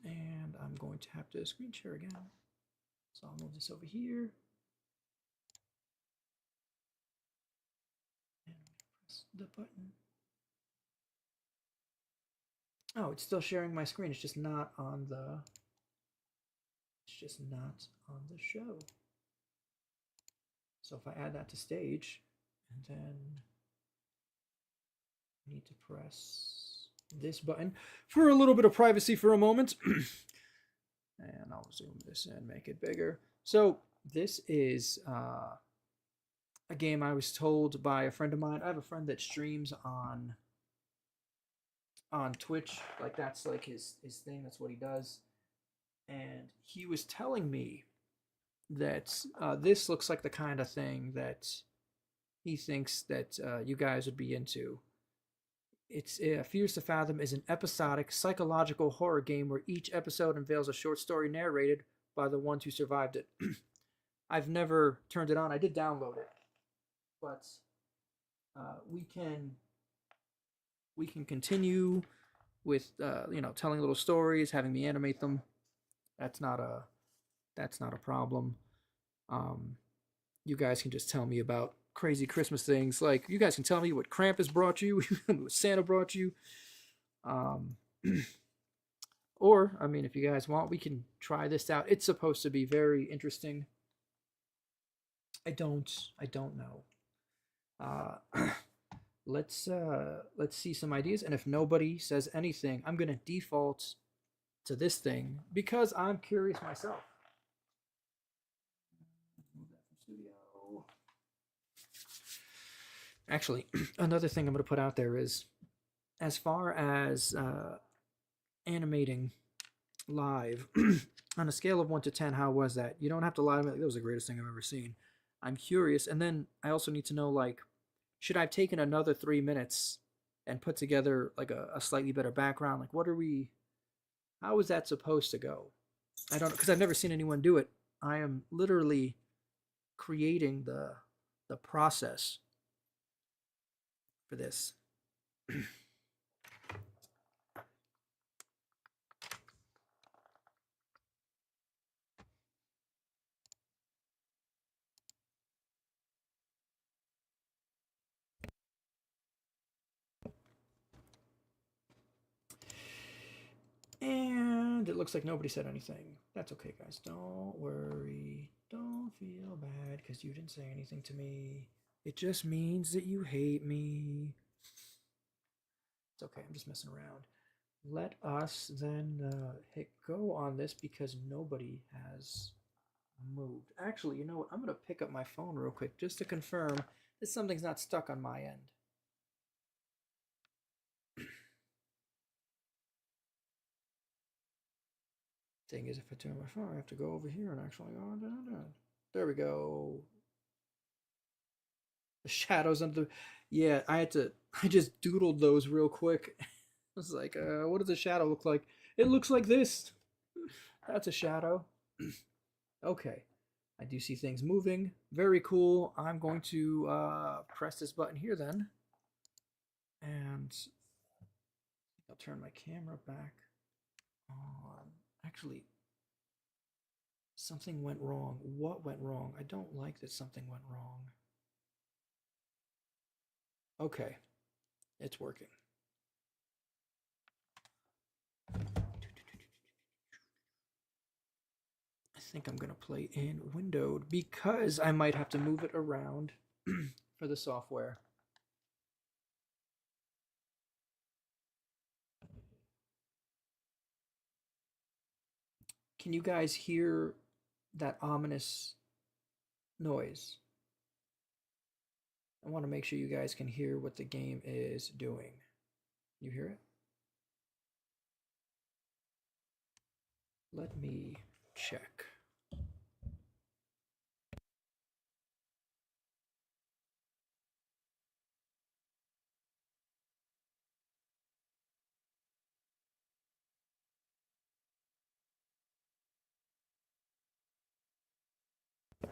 And I'm going to have to screen share again. So I'll move this over here. And press the button. Oh, it's still sharing my screen. It's just not on the show. So if I add that to stage, and then I need to press this button for a little bit of privacy for a moment. And I'll zoom this in, make it bigger. So this is a game I was told by a friend of mine. I have a friend that streams on Twitch. Like that's like his thing. That's what he does. And he was telling me that this looks like the kind of thing that he thinks that you guys would be into. It's Fears to Fathom is an episodic psychological horror game where each episode unveils a short story narrated by the ones who survived it. I've never turned it on. I did download it, but we can continue with telling little stories, having me animate them. That's not a problem. You guys can just tell me about crazy Christmas things. Like you guys can tell me what Krampus brought you, what Santa brought you. Or I mean, if you guys want, we can try this out. It's supposed to be very interesting. I don't know. Let's see some ideas, and if nobody says anything, I'm gonna default to this thing because I'm curious myself. Move that from studio. Actually, another thing I'm gonna put out there is, as far as animating live, on a scale of 1 to 10, how was that? You don't have to lie to me. Like, that was the greatest thing I've ever seen. I'm curious, and then I also need to know, like, should I have taken another 3 minutes and put together like a slightly better background? Like, how is that supposed to go? I don't know, because I've never seen anyone do it. I am literally creating the process for this. And it looks like nobody said anything. That's okay, guys. Don't worry. Don't feel bad because you didn't say anything to me. It just means that you hate me. It's okay. I'm just messing around. Let us then hit go on this because nobody has moved. Actually, you know what? I'm going to pick up my phone real quick just to confirm that something's not stuck on my end. Thing is, if I turn my phone, I have to go over here and actually go. There we go. The shadows under the. Yeah, I just doodled those real quick. I was like, what does a shadow look like? It looks like this. That's a shadow. Okay. I do see things moving. Very cool. I'm going to press this button here then. And I'll turn my camera back on. Actually, something went wrong. What went wrong? I don't like that something went wrong. Okay, it's working. I think I'm going to play in windowed because I might have to move it around for the software. Can you guys hear that ominous noise? I want to make sure you guys can hear what the game is doing. You hear it? Let me check.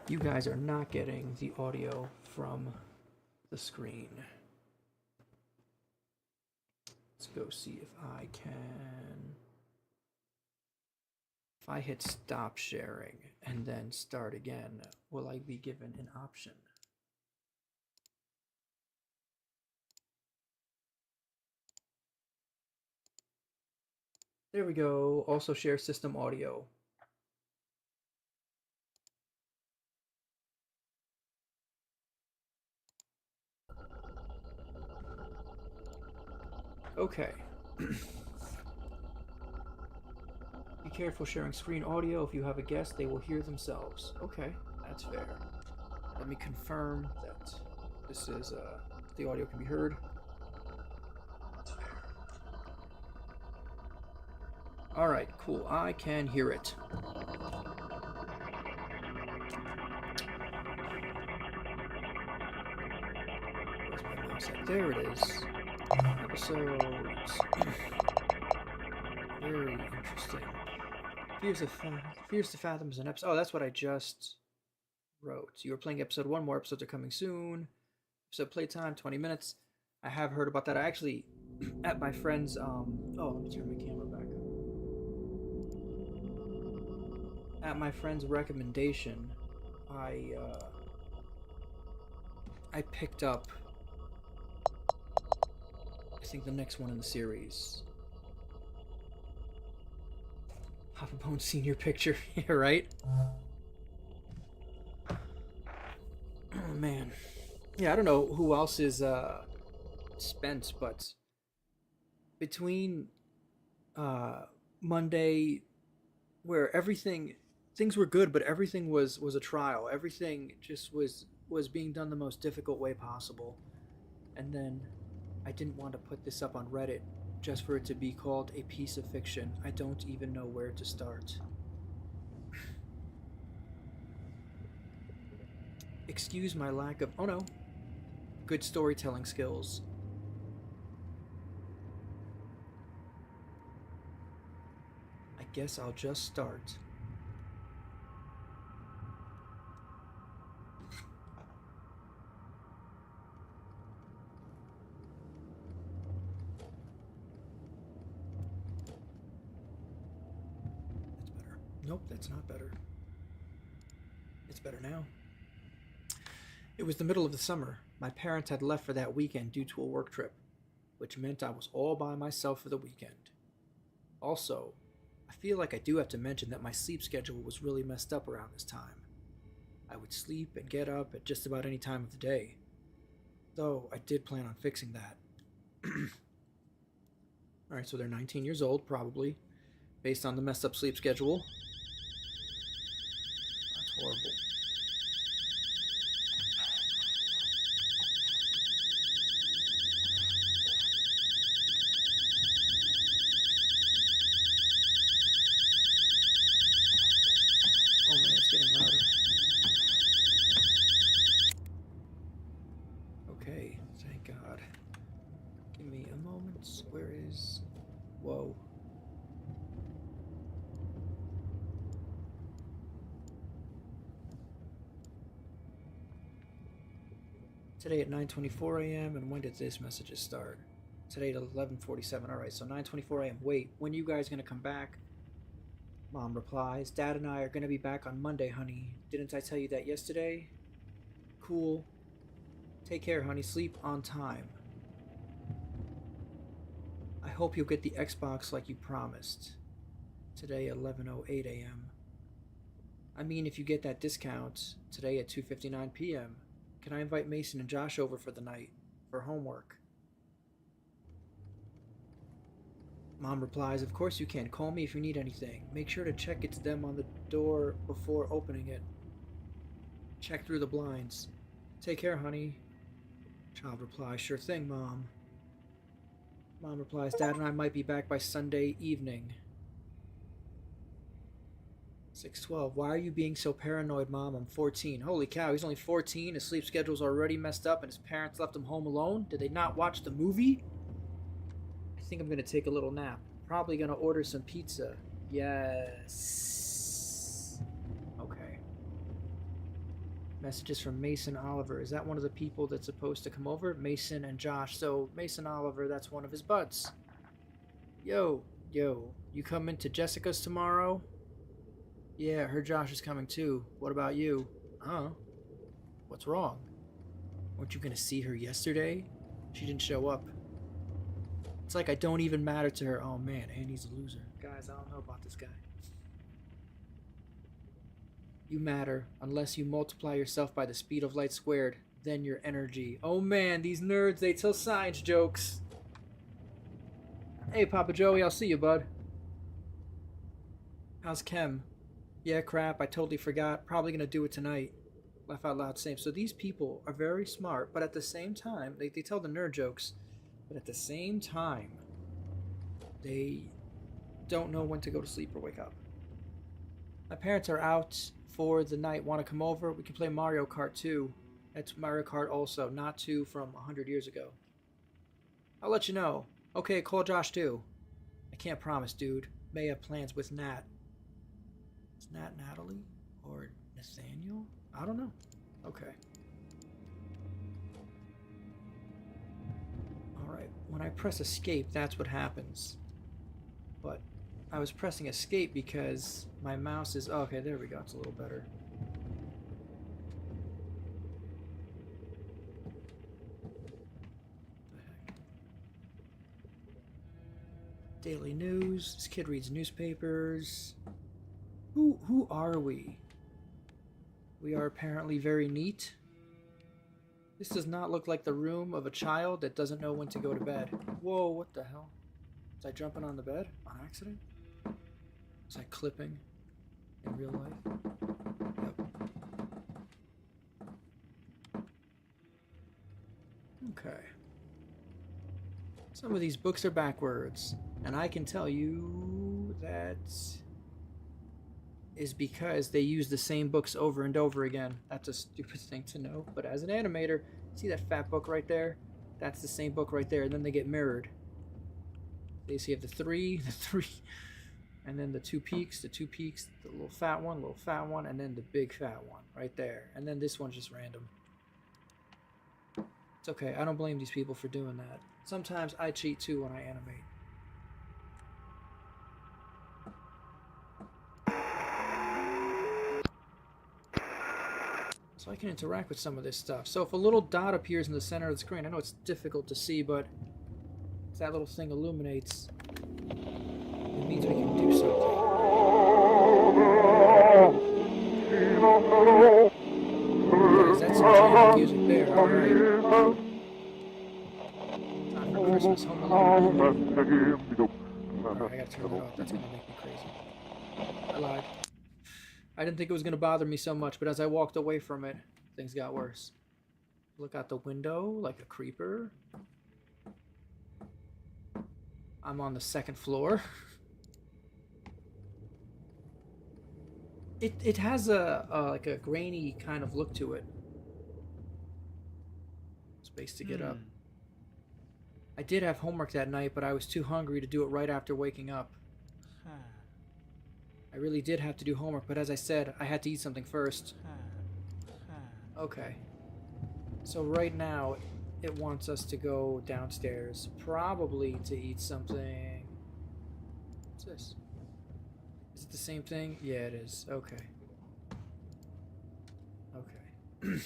You guys are not getting the audio from the screen. Let's go see if I can. If I hit stop sharing and then start again, will I be given an option? There we go. Also share system audio. Okay. Be careful sharing screen audio. If you have a guest, they will hear themselves. Okay, that's fair. Let me confirm that this is the audio can be heard. All right, cool. I can hear it. Where's my mouse at? There it is. Episodes. Very interesting. Fears to Fathom is an episode. Oh, that's what I just wrote. You were playing episode 1. More episodes are coming soon. Episode playtime, 20 minutes. I have heard about that. I actually, at my friend's, oh, let me turn my camera back up. At my friend's recommendation, I picked up, I think, the next one in the series. Papa Bone senior picture, yeah, right? Oh man, yeah, I don't know who else is spent, but between Monday, where things were good, but everything was a trial. Everything just was being done the most difficult way possible, and then I didn't want to put this up on Reddit just for it to be called a piece of fiction. I don't even know where to start. Excuse my lack of, oh no, good storytelling skills. I guess I'll just start. Nope, that's not better. It's better now. It was the middle of the summer. My parents had left for that weekend due to a work trip, which meant I was all by myself for the weekend. Also, I feel like I do have to mention that my sleep schedule was really messed up around this time. I would sleep and get up at just about any time of the day, though I did plan on fixing that. Alright, so they're 19 years old, probably, based on the messed up sleep schedule. That's horrible. Oh man, it's getting louder. Okay, thank God. Give me a moment. Where is... Whoa. Today at 9:24 a.m. and when did this message start? Today at 11:47. Alright, so 9:24 a.m. Wait, when you guys gonna come back? Mom replies, Dad and I are gonna be back on Monday, honey. Didn't I tell you that yesterday? Cool. Take care, honey. Sleep on time. I hope you'll get the Xbox like you promised. Today at 11:08 a.m. I mean, if you get that discount, today at 2:59 p.m. Can I invite Mason and Josh over for the night for homework? Mom replies, of course you can. Call me if you need anything. Make sure to check it's them on the door before opening it. Check through the blinds. Take care, honey. Child replies, sure thing, Mom. Mom replies, Dad and I might be back by Sunday evening. 6:12. Why are you being so paranoid, Mom? I'm 14. Holy cow, he's only 14. His sleep schedule's already messed up and his parents left him home alone? Did they not watch the movie? I think I'm gonna take a little nap. Probably gonna order some pizza. Yes. Okay. Messages from Mason Oliver. Is that one of the people that's supposed to come over? Mason and Josh. So Mason Oliver, that's one of his buds. Yo, you coming to Jessica's tomorrow? Yeah, her Josh is coming too. What about you? Huh? What's wrong? Weren't you gonna see her yesterday? She didn't show up. It's like I don't even matter to her. Oh man, Annie's a loser. Guys, I don't know about this guy. You matter unless you multiply yourself by the speed of light squared. Then your energy. Oh man, these nerds, they tell science jokes. Hey, Papa Joey, I'll see you, bud. How's Kem? Yeah, crap, I totally forgot. Probably gonna do it tonight. Laugh out loud, same. So these people are very smart, but at the same time, they tell the nerd jokes, but at the same time, they don't know when to go to sleep or wake up. My parents are out for the night. Want to come over? We can play Mario Kart 2. That's Mario Kart also, not 2 from 100 years ago. I'll let you know. Okay, call Josh too. I can't promise, dude. May have plans with Nat. Is Nat Natalie? Or Nathaniel? I don't know. Okay. Alright, when I press escape, that's what happens. But I was pressing escape because my mouse is... okay, there we go. It's a little better. What the heck? Daily news. This kid reads newspapers. Who are we? We are apparently very neat. This does not look like the room of a child that doesn't know when to go to bed. Whoa, what the hell? Was I jumping on the bed on accident? Was I clipping in real life? Yep. Okay. Some of these books are backwards, and I can tell you that is because they use the same books over and over again. That's a stupid thing to know, but as an animator, see that fat book right there? That's the same book right there, and then they get mirrored. They see you have the three, and then the two peaks, the little fat one, and then the big fat one right there. And then this one's just random. It's okay, I don't blame these people for doing that. Sometimes I cheat too when I animate. So I can interact with some of this stuff. So if a little dot appears in the center of the screen, I know it's difficult to see, but if that little thing illuminates, it means we can do something. Guys, that's some jamming music there, alright. Time for Christmas, Home Alone. Alright, I gotta turn that off, that's gonna make me crazy. I lied. I didn't think it was going to bother me so much, but as I walked away from it, things got worse. Look out the window like a creeper. I'm on the second floor. It has a like a grainy kind of look to it. Space to get up. I did have homework that night, but I was too hungry to do it right after waking up. I really did have to do homework, but as I said, I had to eat something first. Okay. So right now, it wants us to go downstairs, probably to eat something. What's this? Is it the same thing? Yeah, it is. Okay. Okay.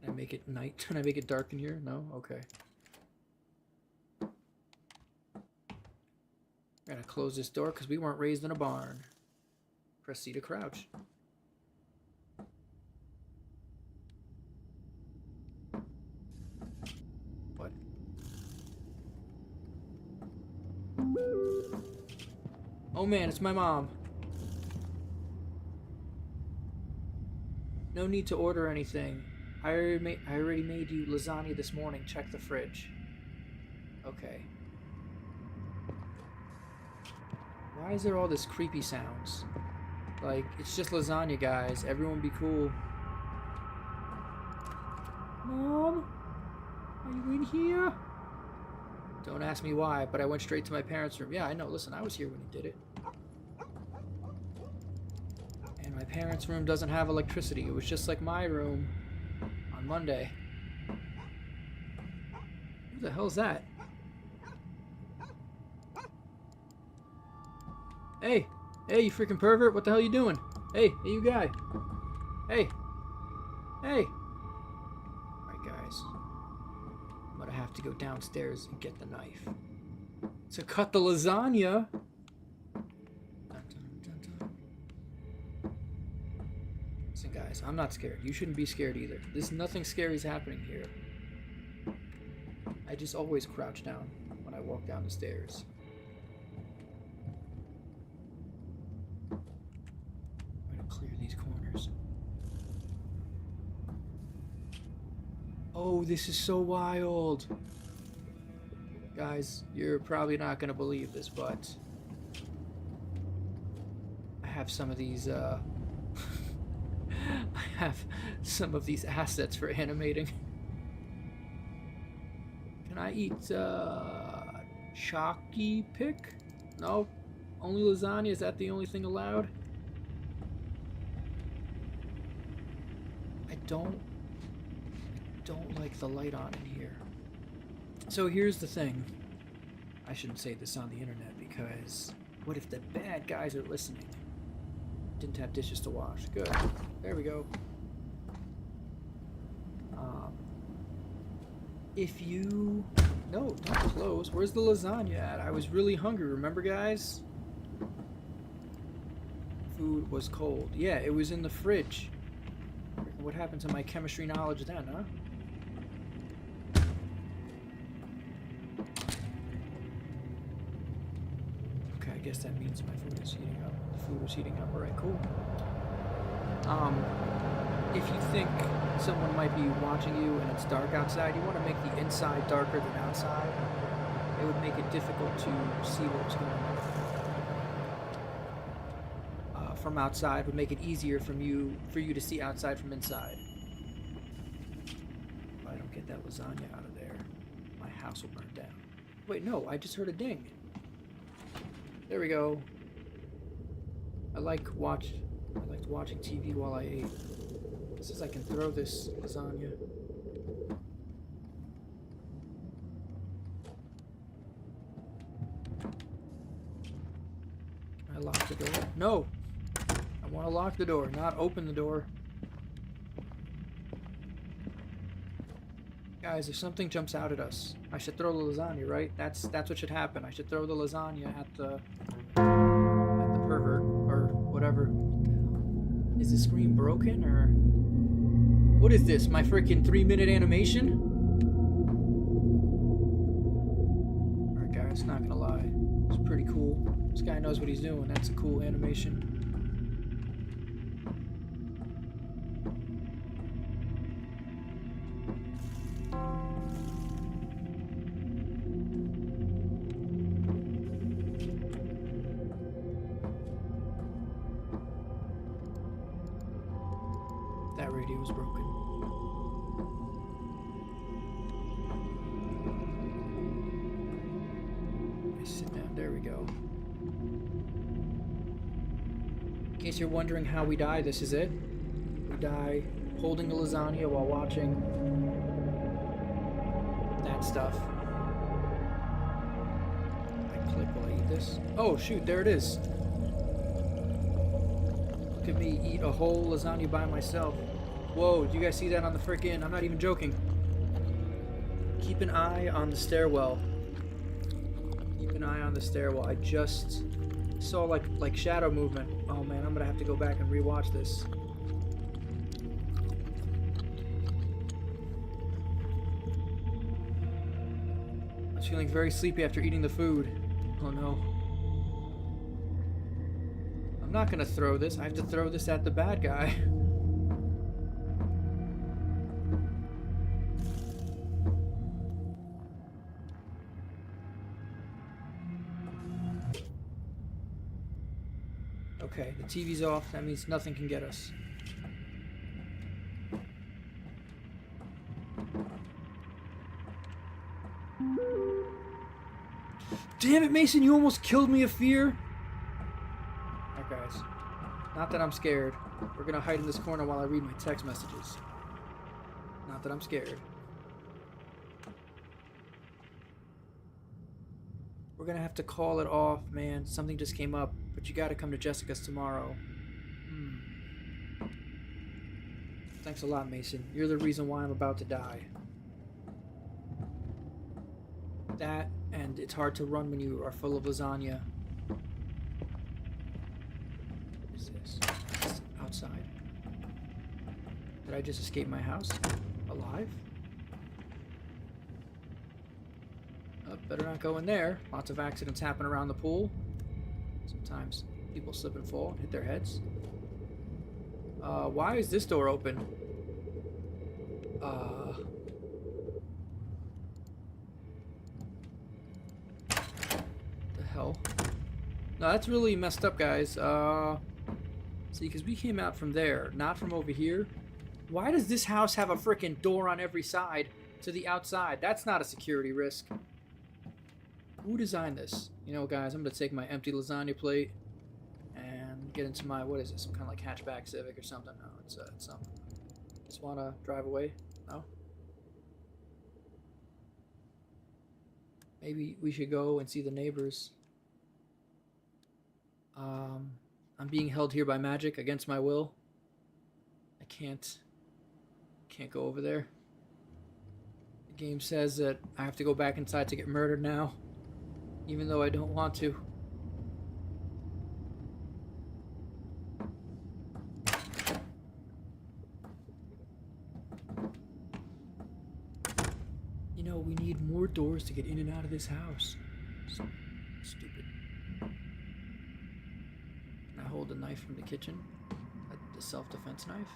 Can I make it night? Can I make it dark in here? No? Okay. We're gonna close this door because we weren't raised in a barn. Press C to crouch. What? Oh man, it's my mom. No need to order anything. I already made you lasagna this morning. Check the fridge. Okay. Why is there all this creepy sounds? Like, it's just lasagna, guys. Everyone be cool. Mom? Are you in here? Don't ask me why, but I went straight to my parents' room. Yeah, I know. Listen, I was here when you did it. parents' room doesn't have electricity. It was just like my room on Monday. Who the hell's that? Hey! Hey, you freaking pervert! What the hell you doing? Hey, you guy! Hey! Hey! Alright, guys. I'm gonna have to go downstairs and get the knife to cut the lasagna. Listen, guys, I'm not scared. You shouldn't be scared either. There's nothing scary is happening here. I just always crouch down when I walk down the stairs. I'm gonna clear these corners. Oh, this is so wild. Guys, you're probably not gonna believe this, but I have some of these, I have some of these assets for animating. Can I eat, chalky pick? No? Only lasagna? Is that the only thing allowed? I don't like the light on in here. So here's the thing. I shouldn't say this on the internet because what if the bad guys are listening? Didn't have dishes to wash. Good. There we go. If you... No, don't close. Where's the lasagna at? I was really hungry, remember, guys? Food was cold. Yeah, it was in the fridge. What happened to my chemistry knowledge then, huh? Okay, I guess that means my food is heating up. The food was heating up. Alright, cool. If you think someone might be watching you and it's dark outside, you want to make the inside darker than outside. It would make it difficult to see what's going on. From outside would make it easier for you to see outside from inside. If I don't get that lasagna out of there, my house will burn down. Wait, no, I just heard a ding. There we go. I liked watching TV while I ate. This is I can throw this lasagna. Can I lock the door? No! I want to lock the door, not open the door. Guys, if something jumps out at us, I should throw the lasagna, right? That's what should happen. I should throw the lasagna at the pervert or whatever. Is the screen broken or what is this? My freaking 3-minute animation? Alright, guys, not gonna lie, it's pretty cool. This guy knows what he's doing. That's a cool animation. That radio was broken. I sit down. There we go. In case you're wondering how we die, this is it. We die holding the lasagna while watching that stuff. I click while I eat this. Oh shoot, there it is. Look at me eat a whole lasagna by myself. Whoa, do you guys see that on the frickin'? I'm not even joking. Keep an eye on the stairwell. Keep an eye on the stairwell. I just saw like shadow movement. Oh man, I'm gonna have to go back and rewatch this. I was feeling very sleepy after eating the food. Oh no. I'm not gonna throw this. I have to throw this at the bad guy. Okay, the TV's off. That means nothing can get us. Damn it, Mason, you almost killed me of fear. Alright, guys. Not that I'm scared. We're gonna hide in this corner while I read my text messages. Not that I'm scared. We're gonna have to call it off, man. Something just came up, but you gotta come to Jessica's tomorrow. Thanks a lot, Mason. You're the reason why I'm about to die. That, and it's hard to run when you are full of lasagna. What is this? It's outside. Did I just escape my house? Alive? Oh, better not go in there. Lots of accidents happen around the pool. Sometimes people slip and fall and hit their heads. Why is this door open? The hell? No, that's really messed up, guys. See, because we came out from there, not from over here. Why does this house have a freaking door on every side to the outside? That's not a security risk. Who designed this? You know, guys, I'm gonna take my empty lasagna plate and get into my, what is this? Some kind of like hatchback Civic or something? No, it's some. Just wanna drive away? No? Maybe we should go and see the neighbors. I'm being held here by magic against my will. I can't go over there. The game says that I have to go back inside to get murdered now, even though I don't want to. You know, we need more doors to get in and out of this house. So stupid. Can I hold a knife from the kitchen? The self-defense knife?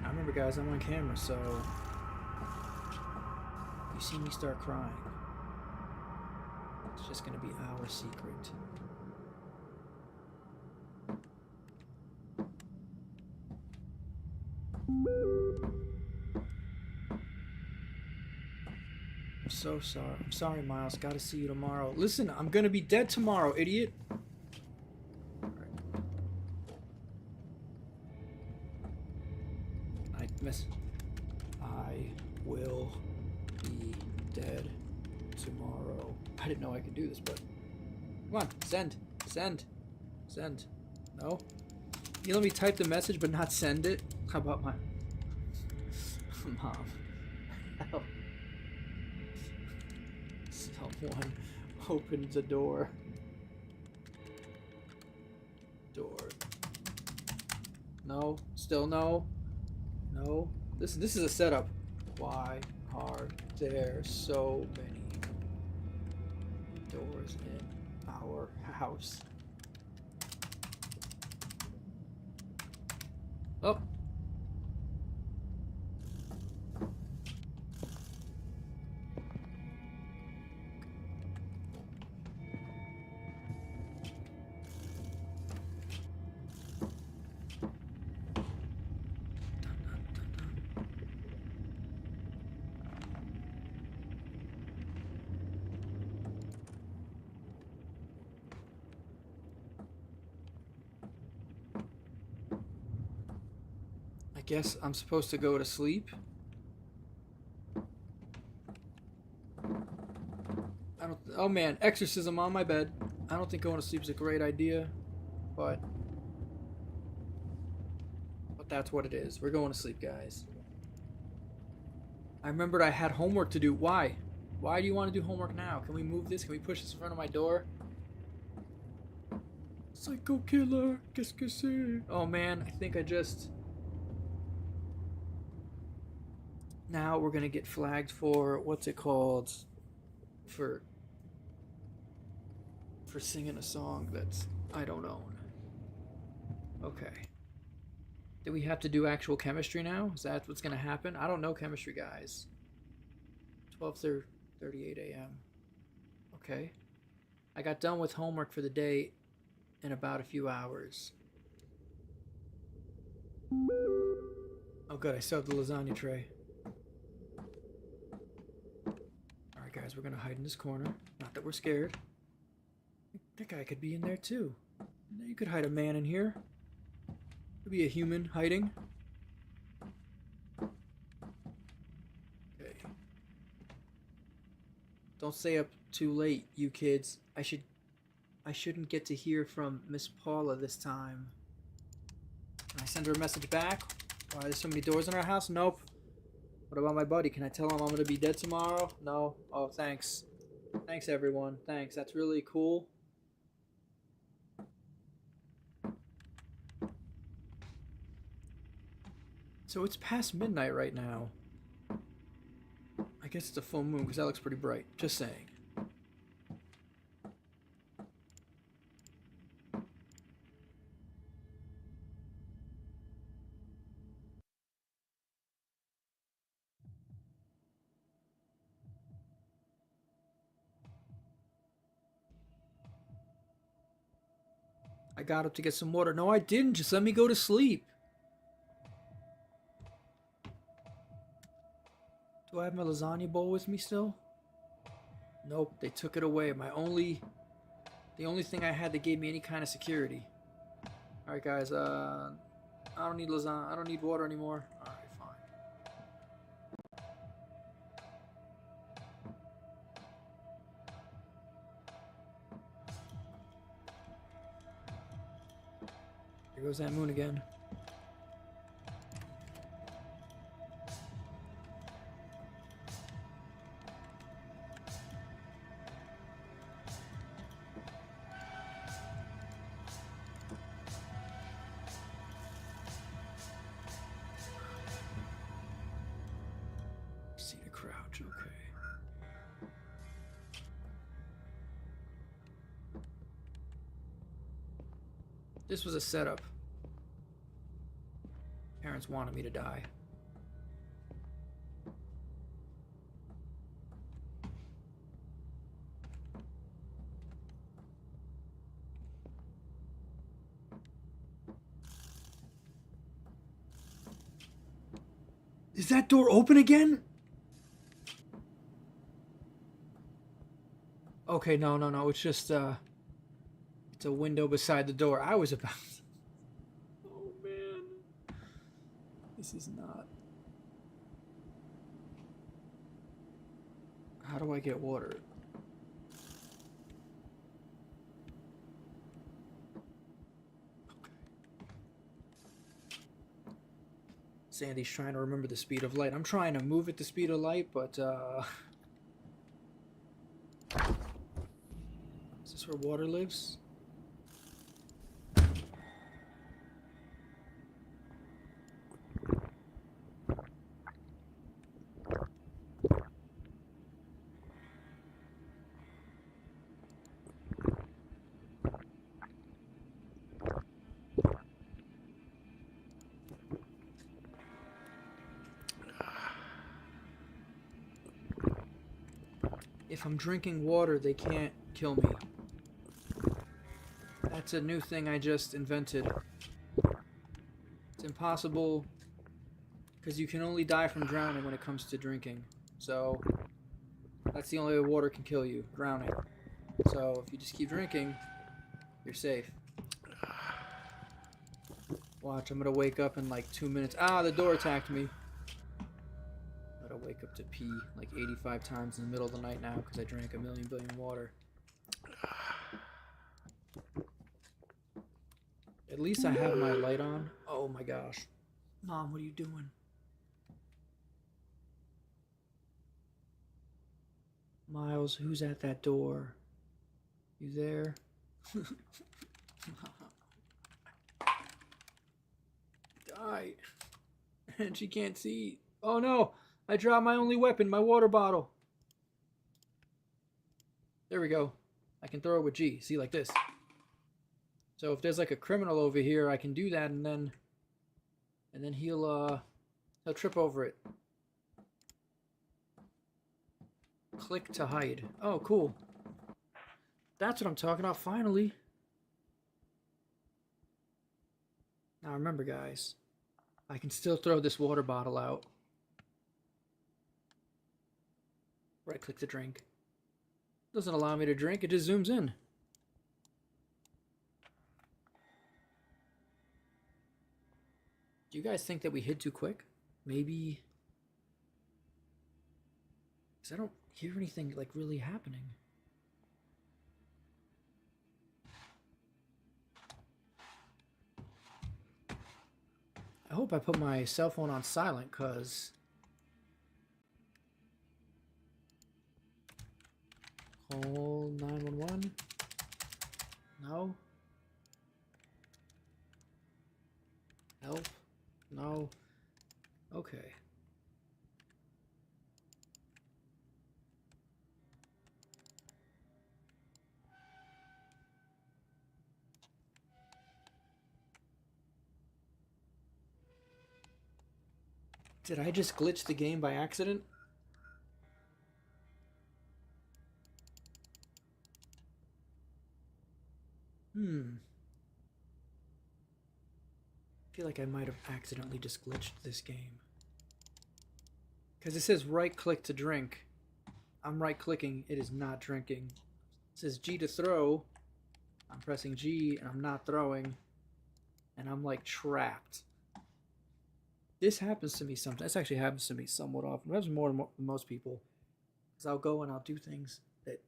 Now remember, guys, I'm on camera, so if you see me start crying, it's just gonna be our secret. I'm so sorry. I'm sorry, Miles. Gotta see you tomorrow. Listen, I'm gonna be dead tomorrow, idiot. I will be dead tomorrow. I didn't know I could do this, but come on, send. No? You let me type the message but not send it? How about my mom? Help. Someone open the door. No? Still no? No? This is a setup. Why are there so many doors in our house? Oh. I guess I'm supposed to go to sleep. Oh man, exorcism on my bed. I don't think going to sleep is a great idea, but that's what it is. We're going to sleep, guys. I remembered I had homework to do. Why? Why do you want to do homework now? Can we move this? Can we push this in front of my door? Psycho killer. Qu'est-ce que c'est? Oh man, I think I just... Now we're gonna get flagged for, what's it called? For singing a song that's I don't own. Okay. Do we have to do actual chemistry now? Is that what's gonna happen? I don't know chemistry, guys. 12:38 a.m. Okay. I got done with homework for the day in about a few hours. Oh good, I still have the lasagna tray. Alright guys, we're gonna hide in this corner. Not that we're scared. That guy could be in there too. You could hide a man in here. Could be a human hiding. Okay. Don't stay up too late, you kids. I shouldn't get to hear from Miss Paula this time. Can I send her a message back? Why are there so many doors in our house? Nope. What about my buddy? Can I tell him I'm gonna be dead tomorrow? No. Oh, thanks. Thanks, everyone. Thanks. That's really cool. So it's past midnight right now. I guess it's a full moon because that looks pretty bright. Just saying. I got up to get some water. No, I didn't. Just let me go to sleep. Do I have my lasagna bowl with me still? Nope, they took it away. The only thing I had that gave me any kind of security. All right, guys. I don't need lasagna. I don't need water anymore. All right, fine. Here goes that moon again. See the crouch, okay. This was a setup. Parents wanted me to die. Is that door open again? Okay, no. It's just, it's a window beside the door. I was about... Oh, man. This is not... How do I get water? Sandy's trying to remember the speed of light. I'm trying to move at the speed of light, but, Is this where water lives? If I'm drinking water, they can't kill me. That's a new thing I just invented. It's impossible because you can only die from drowning when it comes to drinking. So that's the only way water can kill you, drowning. So if you just keep drinking, you're safe. Watch, I'm gonna wake up in like 2 minutes. Ah, the door attacked me. I'm gonna wake up to pee like 85 times in the middle of the night now because I drank a million billion water. At least I have my light on. Oh my gosh. Mom, what are you doing? Miles, who's at that door? You there? Die. And she can't see. Oh no! I dropped my only weapon, my water bottle. There we go. I can throw it with G. See, like this. So if there's like a criminal over here, I can do that, and then he'll trip over it. Click to hide. Oh, cool. That's what I'm talking about, finally. Now remember, guys, I can still throw this water bottle out. Right click to drink. Doesn't allow me to drink, it just zooms in. Do you guys think that we hid too quick? Maybe. Because I don't hear anything like really happening. I hope I put my cell phone on silent, because call 911. No. Help. No. Okay. Did I just glitch the game by accident? I feel like I might have accidentally just glitched this game. Because it says right click to drink. I'm right clicking, it is not drinking. It says G to throw. I'm pressing G and I'm not throwing. And I'm like trapped. This happens to me sometimes. This actually happens to me somewhat often. It happens more than most people. Because I'll go and I'll do things that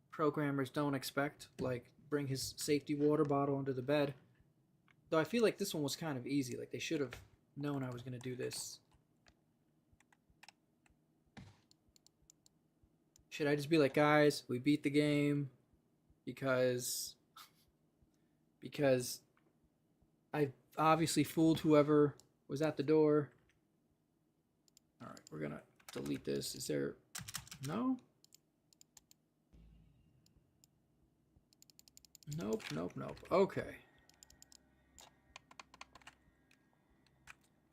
programmers don't expect. Like bring his safety water bottle under the bed. Though I feel like this one was kind of easy. Like they should have known I was going to do this. Should I just be like, guys, we beat the game because I obviously fooled whoever was at the door. All right, we're going to delete this. Is there... No? Nope, nope, nope. Okay.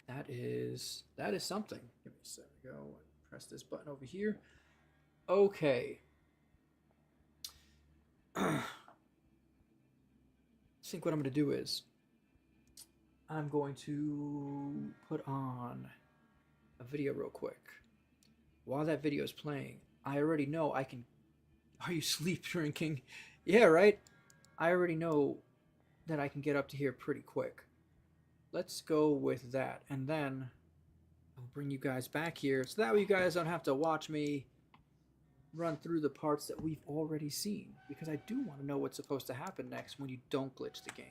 That is something. Give me a second. Go and press this button over here. Okay. I think what I'm going to do is I'm going to put on a video real quick. While that video is playing, I already know I can... Are you sleep drinking? Yeah, right? I already know that I can get up to here pretty quick. Let's go with that, and then I'll bring you guys back here so that way you guys don't have to watch me run through the parts that we've already seen, because I do want to know what's supposed to happen next when you don't glitch the game.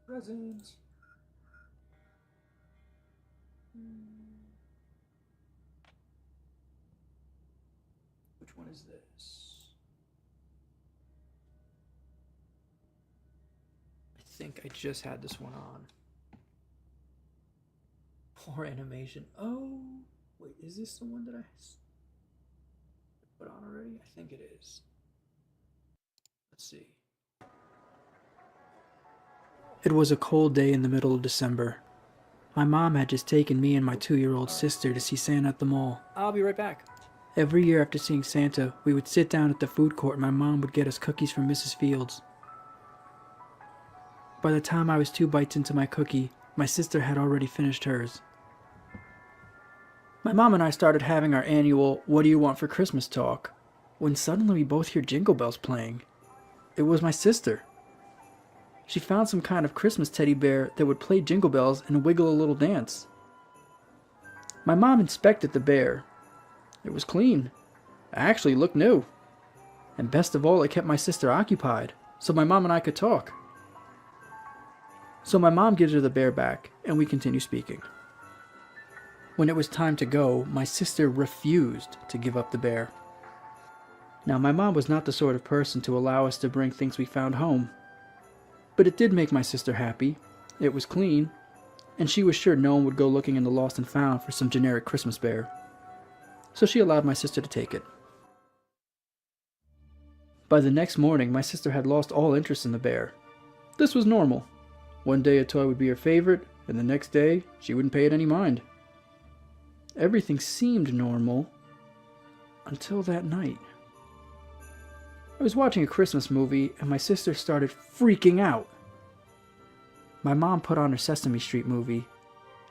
Present. Which one is this? I think I just had this one on. Poor animation. Oh, wait, is this the one that I put on already? I think it is. Let's see. It was a cold day in the middle of December. My mom had just taken me and my 2-year-old sister to see Santa at the mall. I'll be right back. Every year after seeing Santa, we would sit down at the food court and my mom would get us cookies from Mrs. Fields. By the time I was 2 bites into my cookie, my sister had already finished hers. My mom and I started having our annual "What do you want for Christmas" talk, when suddenly we both hear Jingle Bells playing. It was my sister. She found some kind of Christmas teddy bear that would play Jingle Bells and wiggle a little dance. My mom inspected the bear. It was clean. It actually looked new. And best of all, it kept my sister occupied, so my mom and I could talk. So my mom gives her the bear back, and we continue speaking. When it was time to go, my sister refused to give up the bear. Now, my mom was not the sort of person to allow us to bring things we found home. But it did make my sister happy. It was clean, and she was sure no one would go looking in the lost and found for some generic Christmas bear. So she allowed my sister to take it. By the next morning, my sister had lost all interest in the bear. This was normal. One day a toy would be her favorite, and the next day she wouldn't pay it any mind. Everything seemed normal until that night. I was watching a Christmas movie and my sister started freaking out. My mom put on her Sesame Street movie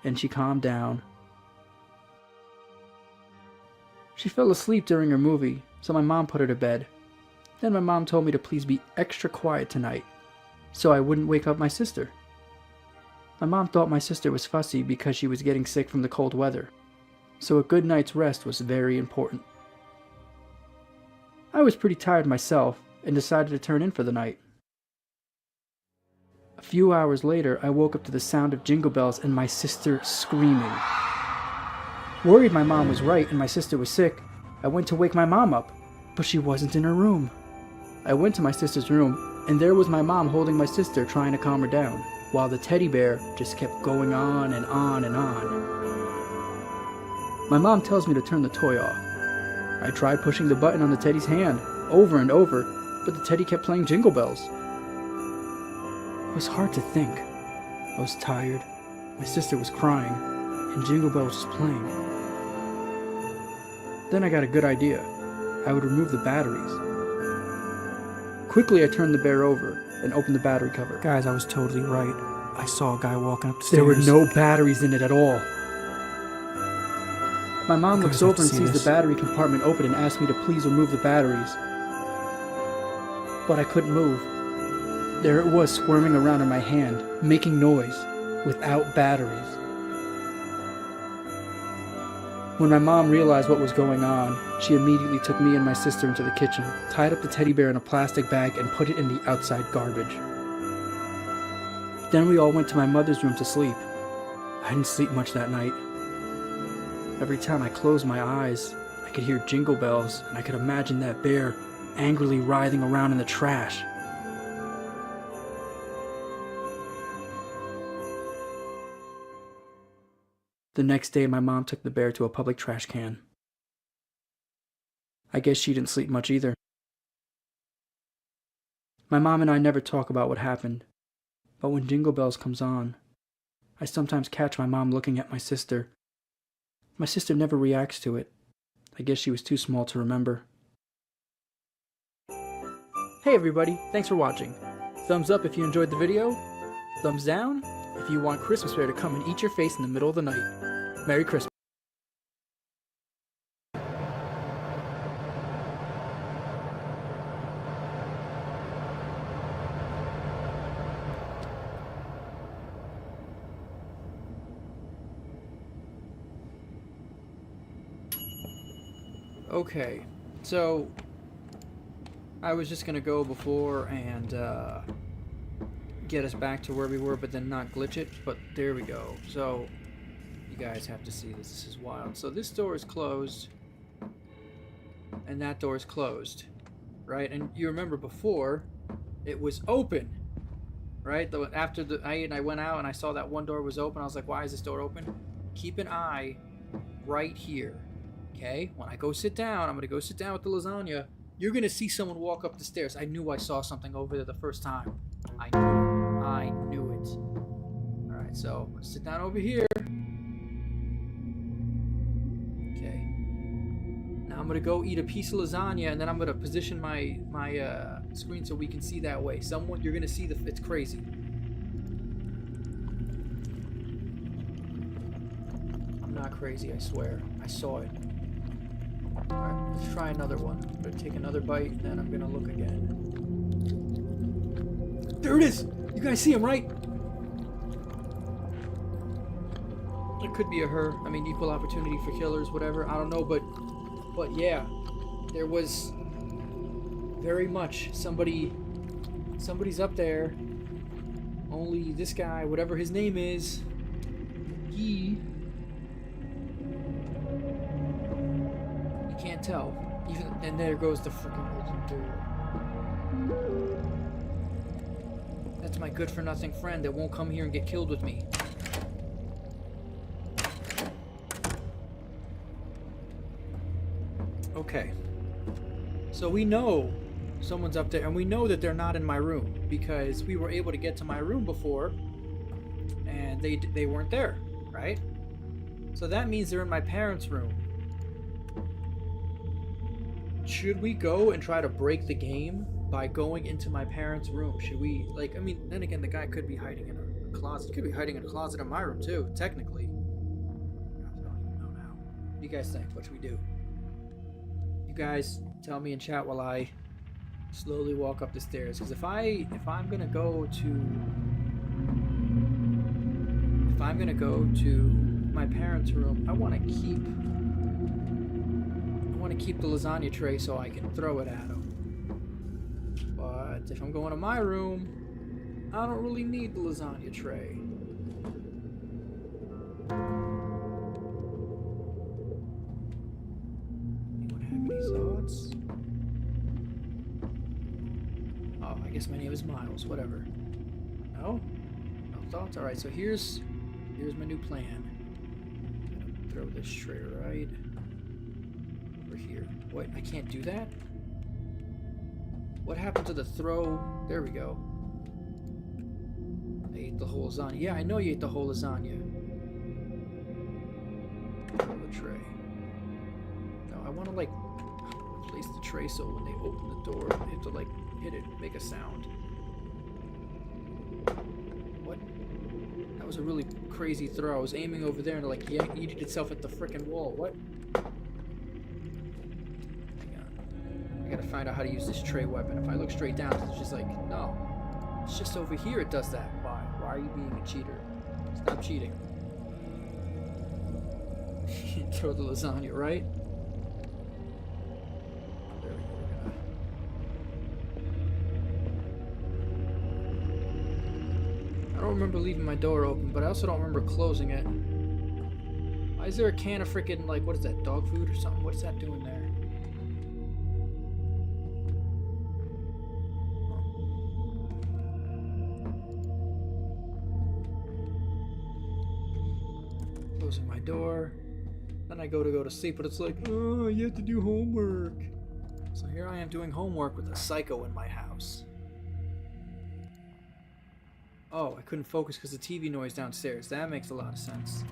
and she calmed down. She fell asleep during her movie, so my mom put her to bed. Then my mom told me to please be extra quiet tonight, so I wouldn't wake up my sister. My mom thought my sister was fussy because she was getting sick from the cold weather, so a good night's rest was very important. I was pretty tired myself and decided to turn in for the night. A few hours later, I woke up to the sound of jingle bells and my sister screaming. Worried my mom was right and my sister was sick, I went to wake my mom up, but she wasn't in her room. I went to my sister's room, and there was my mom holding my sister trying to calm her down, while the teddy bear just kept going on and on and on. My mom tells me to turn the toy off. I tried pushing the button on the teddy's hand over and over, but the teddy kept playing jingle bells. It was hard to think. I was tired, my sister was crying, and Jingle Bell was just playing. Then I got a good idea. I would remove the batteries. Quickly I turned the bear over and opened the battery cover. Guys, I was totally right. I saw a guy walking up the stairs. There were no batteries in it at all. My mom looks over and sees the battery compartment open and asks me to please remove the batteries. But I couldn't move. There it was squirming around in my hand, making noise, without batteries. When my mom realized what was going on, she immediately took me and my sister into the kitchen, tied up the teddy bear in a plastic bag, and put it in the outside garbage. Then we all went to my mother's room to sleep. I didn't sleep much that night. Every time I closed my eyes, I could hear jingle bells, and I could imagine that bear angrily writhing around in the trash. The next day, my mom took the bear to a public trash can. I guess she didn't sleep much either. My mom and I never talk about what happened, but when Jingle Bells comes on, I sometimes catch my mom looking at my sister. My sister never reacts to it. I guess she was too small to remember. Hey everybody, thanks for watching. Thumbs up if you enjoyed the video. Thumbs down if you want Christmas Bear to come and eat your face in the middle of the night. Merry Christmas. Okay, so I was just gonna go before and get us back to where we were, but then not glitch it, but there we go. So you guys have to see this. This is wild. So this door is closed and that door is closed, right? And you remember before it was open, right? After I went out and I saw that one door was open, I was like, why is this door open? Keep an eye right here. Okay, when I go sit down, I'm gonna go sit down with the lasagna. You're gonna see someone walk up the stairs. I knew I saw something over there the first time. I knew it. All right, so I'm gonna sit down over here. Okay. Now I'm gonna go eat a piece of lasagna, and then I'm gonna position my screen so we can see that way. You're gonna see it's crazy. I'm not crazy, I swear. I saw it. Alright, let's try another one. I'm gonna take another bite, and then I'm gonna look again. There it is! You guys see him, right? It could be a her. I mean, equal opportunity for killers, whatever. I don't know, but yeah. There was very much somebody's up there. Only this guy, whatever his name is, can't tell. And there goes the freaking open door. That's my good-for-nothing friend that won't come here and get killed with me. Okay. So we know someone's up there, and we know that they're not in my room because we were able to get to my room before, and they weren't there, right? So that means they're in my parents' room. Should we go and try to break the game by going into my parents' room? Should we, like, I mean, then again, the guy could be hiding in a closet. He could be hiding in a closet in my room, too, technically. I don't even know now. What do you guys think? What should we do? You guys tell me in chat while I Slowly walk up the stairs, because if I'm gonna go to my parents' room, I want to keep the lasagna tray so I can throw it at them. But if I'm going to my room, I don't really need the lasagna tray. Anyone have any thoughts? Oh, I guess my name is Miles. Whatever. No? No thoughts? Alright, so here's my new plan. Throw this tray right over here. What? I can't do that? What happened to the throw? There we go. I ate the whole lasagna. Yeah, I know you ate the whole lasagna. Throw the tray. No, I want to, like, place the tray so when they open the door, they have to, like, hit it, make a sound. What? That was a really crazy throw. I was aiming over there and, like, yeeted itself at the frickin' wall. What? I gotta find out how to use this tray weapon. If I look straight down, it's just like, no. It's just over here it does that. Why? Why are you being a cheater? Stop cheating. Throw the lasagna, right? There we go. I don't remember leaving my door open, but I also don't remember closing it. Why is there a can of freaking, like, what is that, dog food or something? What's that doing there? Closing my door. Then I go to sleep, but it's like, oh, you have to do homework. So here I am doing homework with a psycho in my house. Oh, I couldn't focus because the TV noise downstairs. That makes a lot of sense.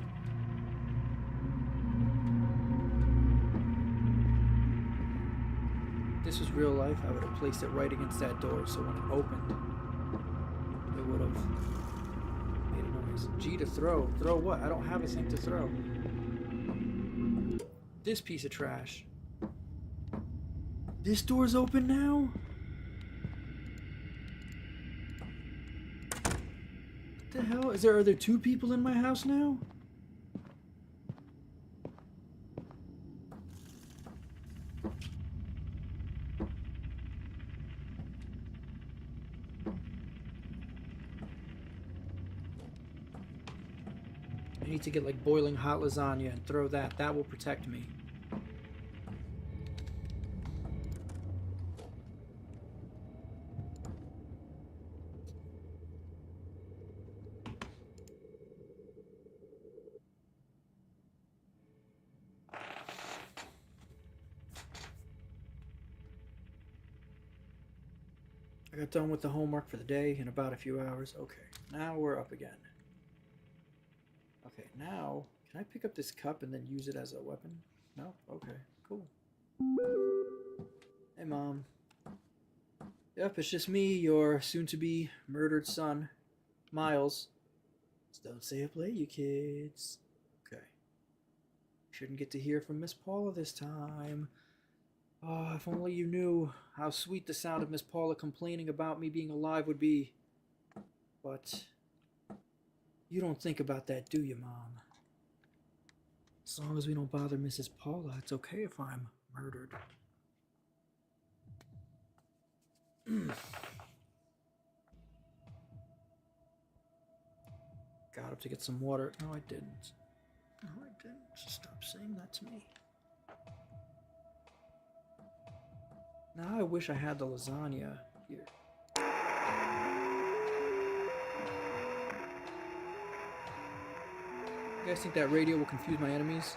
If this was real life, I would have placed it right against that door so when it opened, it would have made a noise. G to throw. Throw what? I don't have a thing to throw. This piece of trash. This door's open now? What the hell? Are there two people in my house now? I need to get like boiling hot lasagna and throw that. That will protect me. I got done with the homework for the day in about a few hours. Okay, now we're up again. Okay, now, can I pick up this cup and then use it as a weapon? No? Okay, cool. Hey, Mom. Yep, it's just me, your soon-to-be murdered son, Miles. Just don't stay up late, you kids. Okay. Shouldn't get to hear from Miss Paula this time. Oh, if only you knew how sweet the sound of Miss Paula complaining about me being alive would be. But you don't think about that, do you, Mom? As long as we don't bother Mrs. Paula, it's okay if I'm murdered. Got up to get some water. No, I didn't. No, I didn't. Stop saying that to me. Now I wish I had the lasagna here. You guys think that radio will confuse my enemies?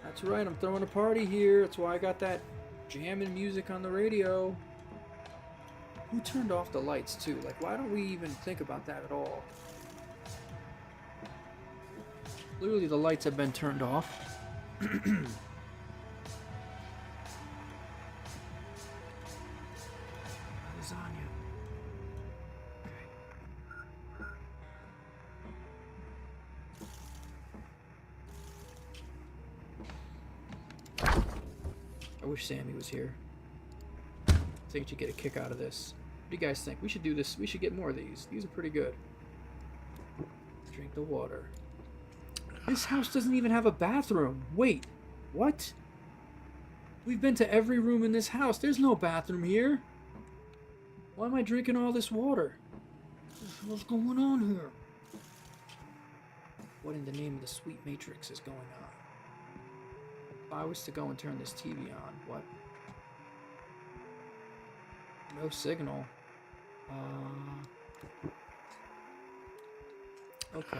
That's right, I'm throwing a party here. That's why I got that jamming music on the radio. Who turned off the lights too? Like, why don't we even think about that at all? Clearly the lights have been turned off. Lasagna. Okay. I wish Sammy was here. I think she'd get a kick out of this. What do you guys think? We should do this. We should get more of these. These are pretty good. Drink the water. This house doesn't even have a bathroom. Wait, what? We've been to every room in this house. There's no bathroom here. Why am I drinking all this water? What's going on here? What in the name of the sweet matrix is going on? If I was to go and turn this TV on, what? No signal. Okay.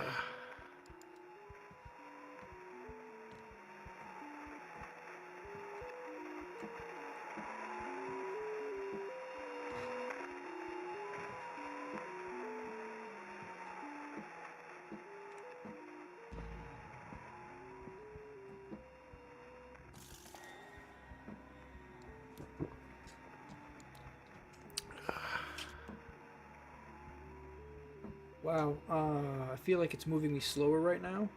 Wow, I feel like it's moving me slower right now.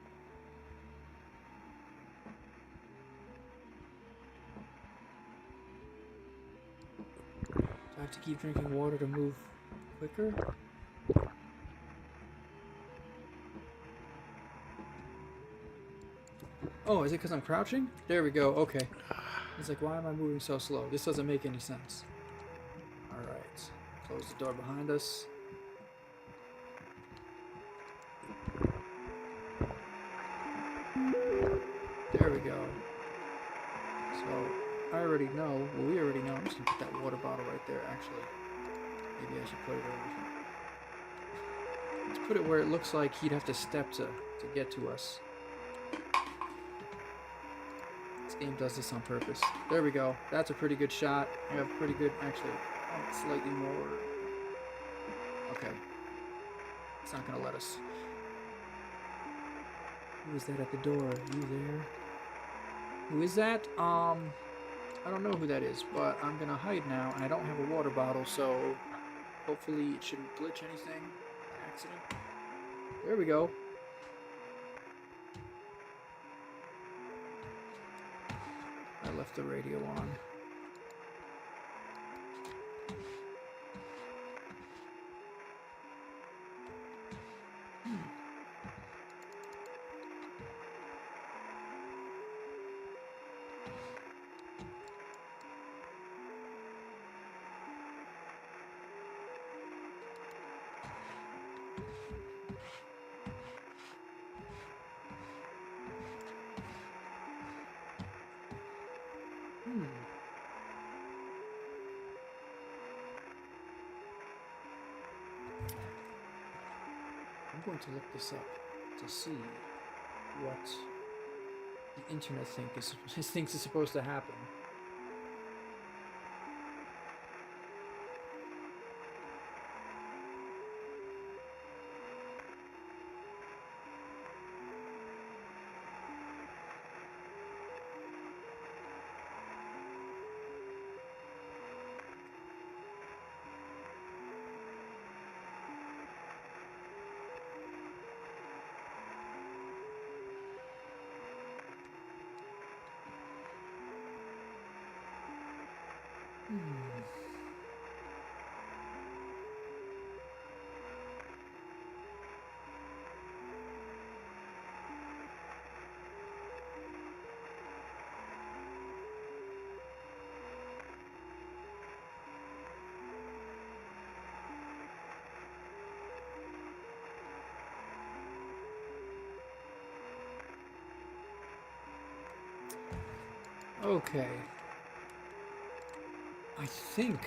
Do I have to keep drinking water to move quicker? Oh, is it because I'm crouching? There we go, okay. It's like, why am I moving so slow? This doesn't make any sense. Alright, close the door behind us. There we go. So, I already know, well, we already know. I'm just gonna put that water bottle right there, actually. Maybe I should put it over here. Let's put it where it looks like he'd have to step to get to us. This game does this on purpose. There we go. That's a pretty good shot. I have pretty good, actually, slightly more. Okay. It's not gonna let us. Who is that at the door? Are you there? Who is that? I don't know who that is, but I'm gonna hide now, and I don't have a water bottle, so hopefully it shouldn't glitch anything by accident. There we go. I left the radio on. I'm going to look this up to see what the internet thinks is supposed to happen. Okay. I think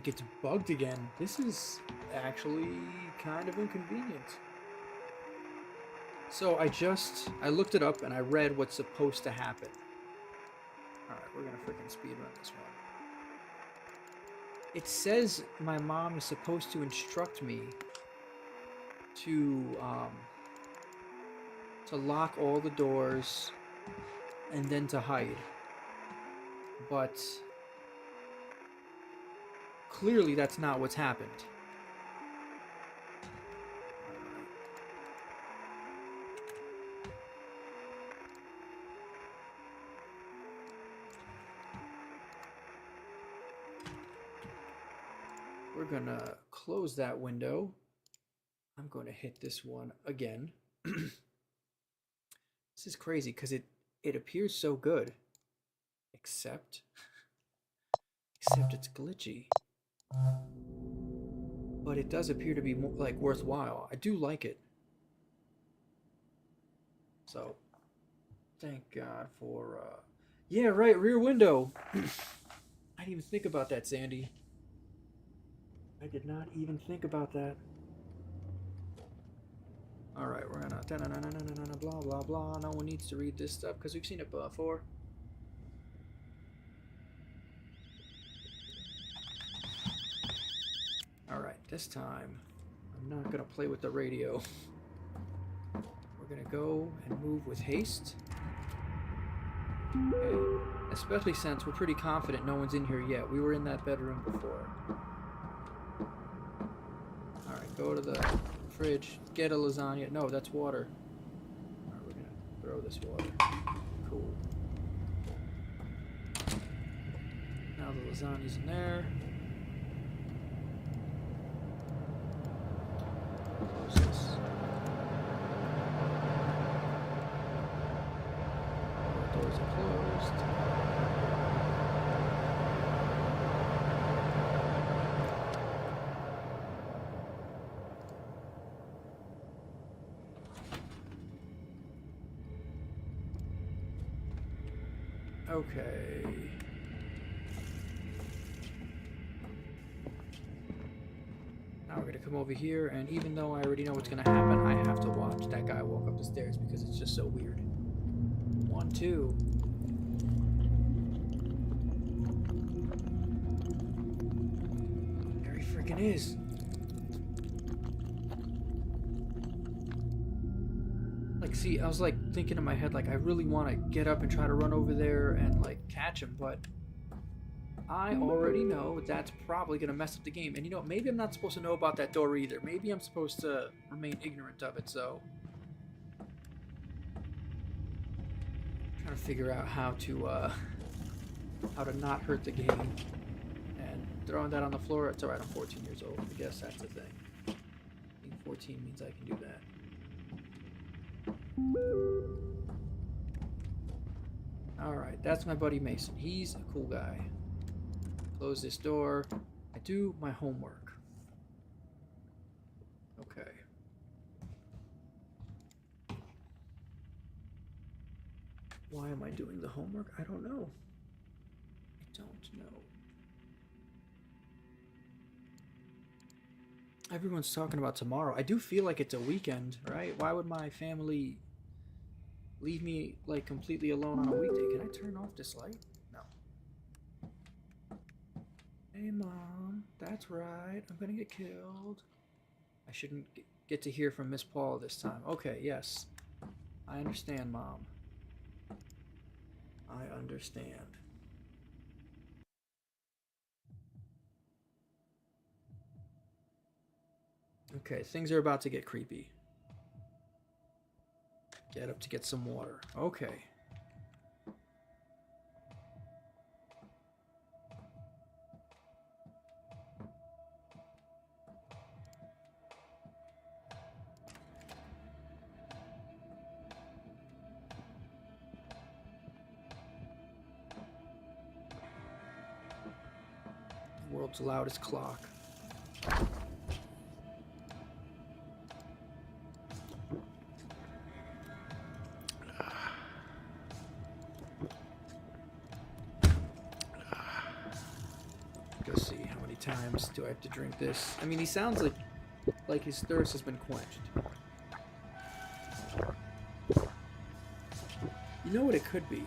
it's bugged again. This is actually kind of inconvenient. So I looked it up and I read what's supposed to happen. Alright, we're gonna freaking speedrun this one. It says my mom is supposed to instruct me to lock all the doors and then to hide. But clearly that's not what's happened. gonna close that window. I'm going to hit this one again. This is crazy because it appears so good, except it's glitchy. But it does appear to be more, like, worthwhile. I do like it. So, thank God for yeah, right, rear window. I didn't even think about that, Sandy. I did not even think about that. All right, we're gonna blah blah blah. No one needs to read this stuff because we've seen it before. All right, this time I'm not gonna play with the radio. We're gonna go and move with haste. Okay. Especially since we're pretty confident no one's in here yet. We were in that bedroom before. All right, go to the fridge, get a lasagna. No, that's water. All right, we're gonna throw this water. Cool. Now the lasagna's in there. Close this. All the doors are closed. Okay. Now we're gonna come over here, and even though I already know what's gonna happen, I have to watch that guy walk up the stairs because it's just so weird. 1, 2. There he freaking is. Like, see, I was like thinking in my head, like, I really want to get up and try to run over there and like catch him, but I already know that's probably gonna mess up the game. And you know what? Maybe I'm not supposed to know about that door either. Maybe I'm supposed to remain ignorant of it. So, I'm trying to figure out how to not hurt the game. And throwing that on the floor, it's alright. I'm 14 years old. I guess that's the thing. Being 14 means I can do that. Alright, that's my buddy Mason. He's a cool guy. Close this door. I do my homework. Okay. Why am I doing the homework? I don't know. I don't know. Everyone's talking about tomorrow. I do feel like it's a weekend, right? Why would my family leave me like completely alone on a weekday? Can I turn off this light? No. Hey Mom, that's right. I'm gonna get killed. I shouldn't get to hear from Miss Paula this time. Okay, yes. I understand, Mom. I understand. Okay, things are about to get creepy. Get up to get some water. Okay. The world's loudest clock. Go see how many times do I have to drink this. I mean, he sounds like his thirst has been quenched. You know what it could be?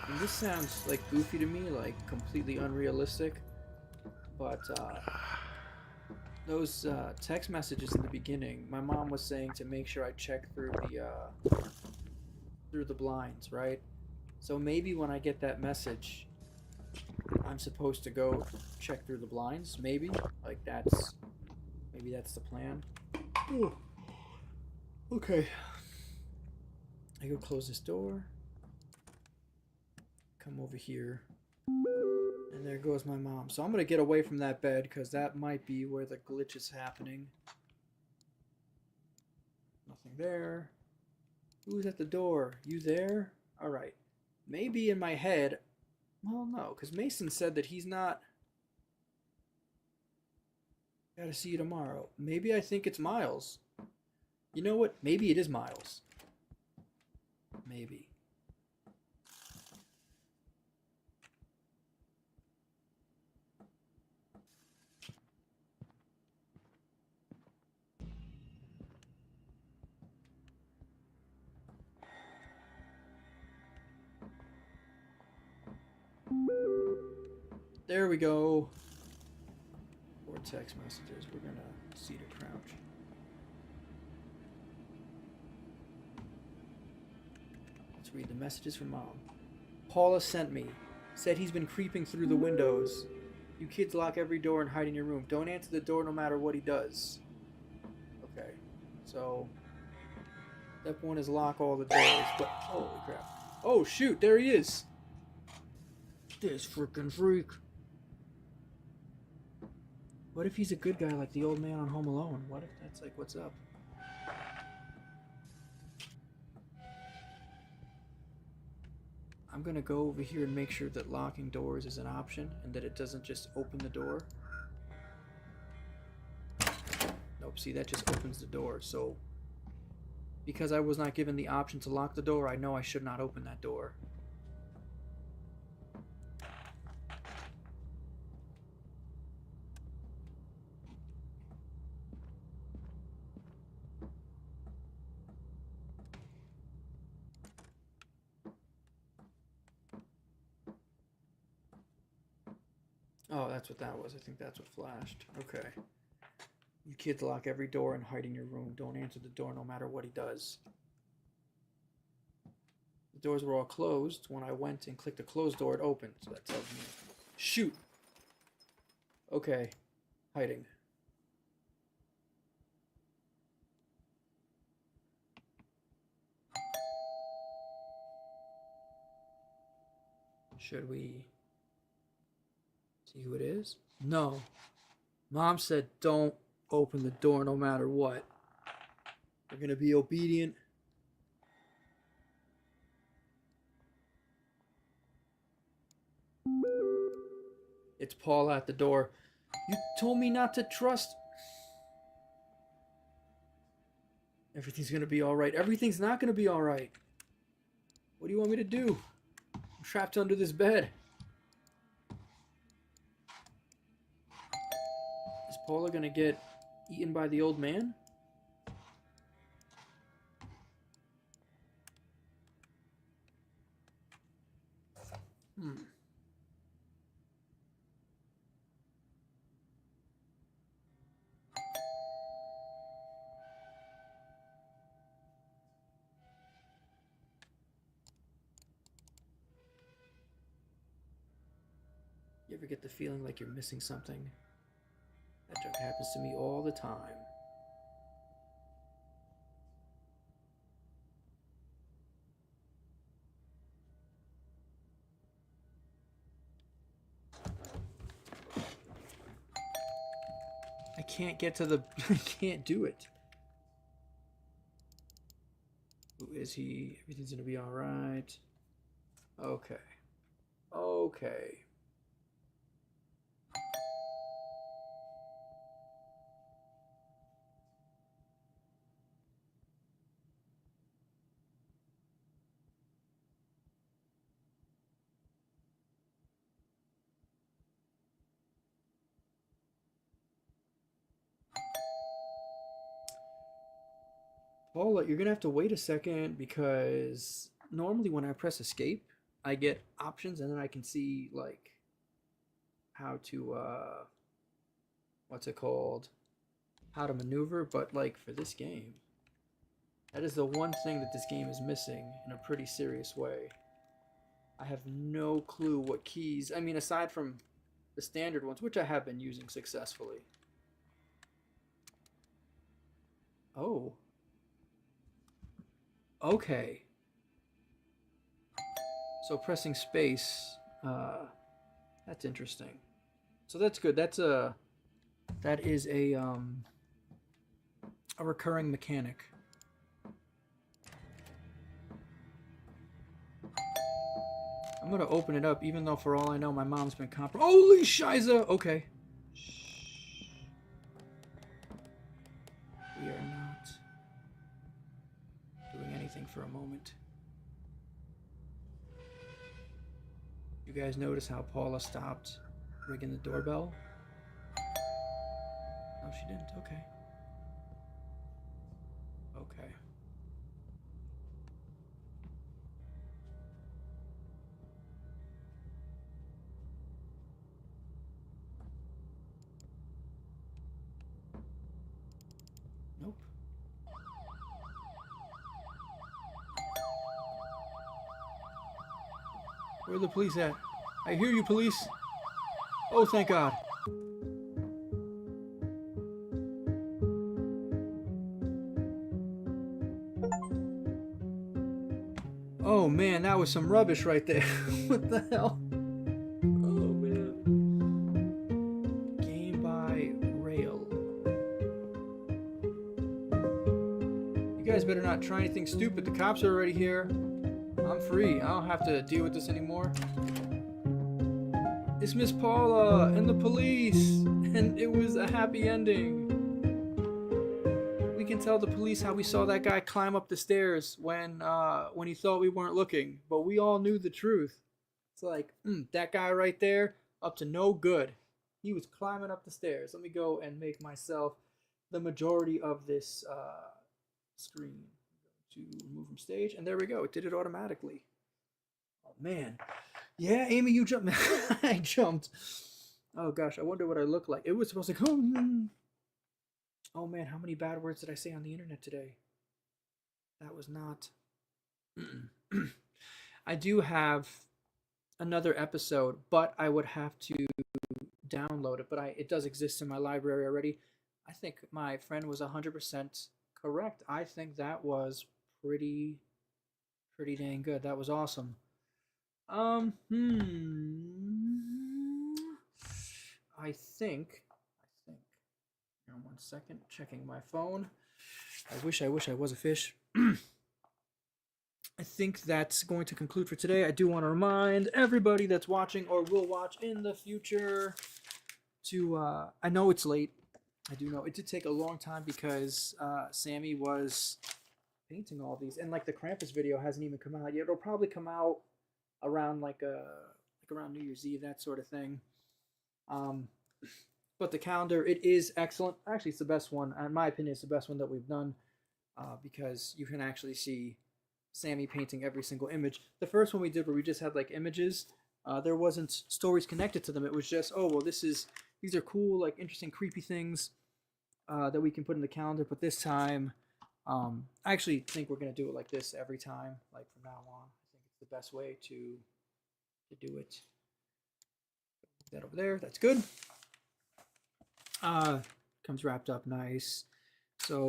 And this sounds like goofy to me, like completely unrealistic, but those text messages in the beginning, my mom was saying to make sure I check through the blinds, right? So maybe when I get that message, I'm supposed to go check through the blinds, maybe? Like maybe that's the plan. Ooh. Okay. I go close this door. Come over here. And there goes my mom. So I'm going to get away from that bed because that might be where the glitch is happening. Nothing there. Who's at the door? You there? Alright. Maybe in my head... Well, no, because Mason said that he's not... Gotta see you tomorrow. Maybe I think it's Miles. You know what? Maybe it is Miles. Maybe. There we go. Or text messages. We're gonna see to crouch. Let's read the messages from Mom. Paula sent me. Said he's been creeping through the windows. You kids lock every door and hide in your room. Don't answer the door no matter what he does. Okay. So step 1 is lock all the doors, but holy crap. Oh shoot, there he is. This freaking freak. What if he's a good guy like the old man on Home Alone? What if that's like, what's up? I'm gonna go over here and make sure that locking doors is an option and that it doesn't just open the door. Nope, see, that just opens the door. So, because I was not given the option to lock the door, I know I should not open that door. Oh, that's what that was. I think that's what flashed. Okay. You kids lock every door and hide in your room. Don't answer the door no matter what he does. The doors were all closed. When I went and clicked the closed door, it opened. So that tells me... Shoot! Okay. Hiding. Should we... see who it is? No. Mom said don't open the door no matter what. We're gonna be obedient. It's Paul at the door. You told me not to trust. Everything's gonna be alright. Everything's not gonna be alright. What do you want me to do? I'm trapped under this bed. Is Paula gonna get eaten by the old man? You ever get the feeling like you're missing something? That joke happens to me all the time. I can't get to the... I can't do it. Who is he? Everything's gonna be alright. Okay. Okay. Paula, you're gonna have to wait a second because normally when I press escape, I get options and then I can see like how to what's it called? How to maneuver, but like for this game, that is the one thing that this game is missing in a pretty serious way. I have no clue what keys, I mean aside from the standard ones, which I have been using successfully. Oh. Okay. So pressing space That's interesting. So that's good. That is a recurring mechanic. I'm gonna open it up, even though for all I know my mom's been Holy shiza! Okay. We are not doing anything for a moment. You guys notice how Paula stopped ringing the doorbell? No, she didn't. Okay. Okay. Nope. Where are the police at? I hear you, police. Oh, thank God. Oh man, that was some rubbish right there. What the hell? Oh man. Game by rail. You guys better not try anything stupid. The cops are already here. I'm free. I don't have to deal with this anymore. It's Miss Paula and the police, and it was a happy ending. We can tell the police how we saw that guy climb up the stairs when he thought we weren't looking, but we all knew the truth. It's like, that guy right there, up to no good. He was climbing up the stairs. Let me go and make myself the majority of this screen. To remove from stage, and there we go. It did it automatically. Oh man, yeah, Amy, you jumped. I jumped. Oh gosh, I wonder what I look like. It was supposed to go. Oh man, how many bad words did I say on the internet today? That was not. I do have another episode, but I would have to download it. But it does exist in my library already. I think my friend was 100% correct. I think that was pretty dang good. That was awesome. I think. Hang on 1 second. Checking my phone. I wish I was a fish. I think that's going to conclude for today. I do want to remind everybody that's watching or will watch in the future to. I know it's late. I do know it did take a long time because Sammy was painting all these, and like the Krampus video hasn't even come out yet. It'll probably come out around like around New Year's Eve, that sort of thing. But the calendar, it is excellent. Actually, it's the best one. In my opinion, it's the best one that we've done because you can actually see Sammy painting every single image. The first one we did where we just had like images, there wasn't stories connected to them. It was just, oh well, these are cool, like interesting, creepy things that we can put in the calendar. But this time, I actually think we're gonna do it like this every time, like from now on. I think it's the best way to do it. Put that over there. That's good. Comes wrapped up nice. So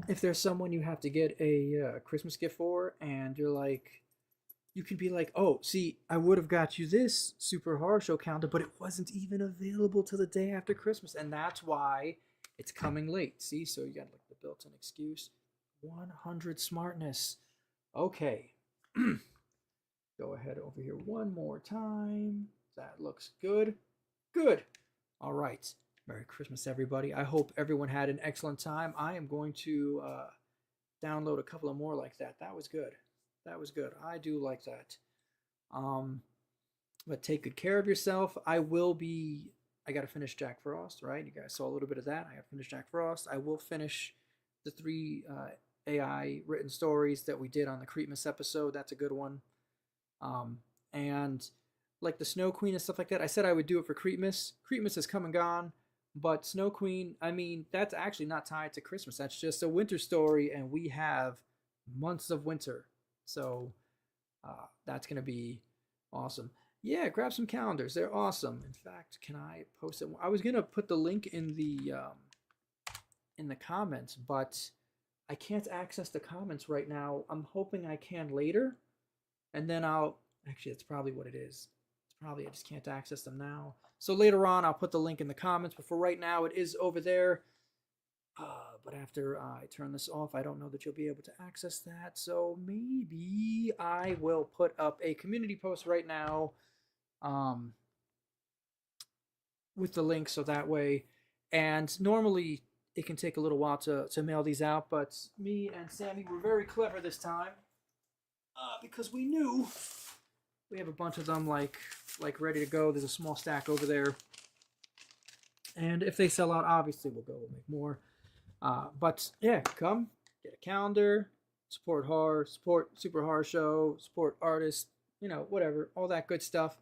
if there's someone you have to get a Christmas gift for, and you're like, you can be like, oh, see, I would have got you this Super Horror Show calendar, but it wasn't even available till the day after Christmas, and that's why it's coming late. See, so you got like the built-in excuse. 100 smartness. Okay. Go ahead over here one more time. That looks good. Good. All right. Merry Christmas, everybody. I hope everyone had an excellent time. I am going to download a couple of more like that. That was good. That was good. I do like that. But take good care of yourself. I got to finish Jack Frost, right? You guys saw a little bit of that. I got to finish Jack Frost. I will finish the 3 AI written stories that we did on the Creepmas episode. That's a good one. And like the Snow Queen and stuff like that, I said I would do it for Creepmas. Creepmas has come and gone, but Snow Queen, I mean, that's actually not tied to Christmas. That's just a winter story, and we have months of winter. So that's going to be awesome. Yeah, grab some calendars. They're awesome. In fact, can I post it? I was going to put the link in the comments, but I can't access the comments right now. I'm hoping I can later. And then actually, that's probably what it is. Probably I just can't access them now. So later on, I'll put the link in the comments. But for right now, it is over there. But after I turn this off, I don't know that you'll be able to access that. So maybe I will put up a community post right now with the link so that way. And normally it can take a little while to mail these out, but me and Sammy were very clever this time because we knew we have a bunch of them like ready to go. There's a small stack over there. And if they sell out, obviously we'll make more. But yeah, come get a calendar, support horror, support Super Horror Show, support artists, whatever, all that good stuff.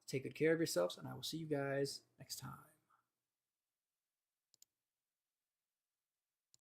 Take good care of yourselves, and I will see you guys next time.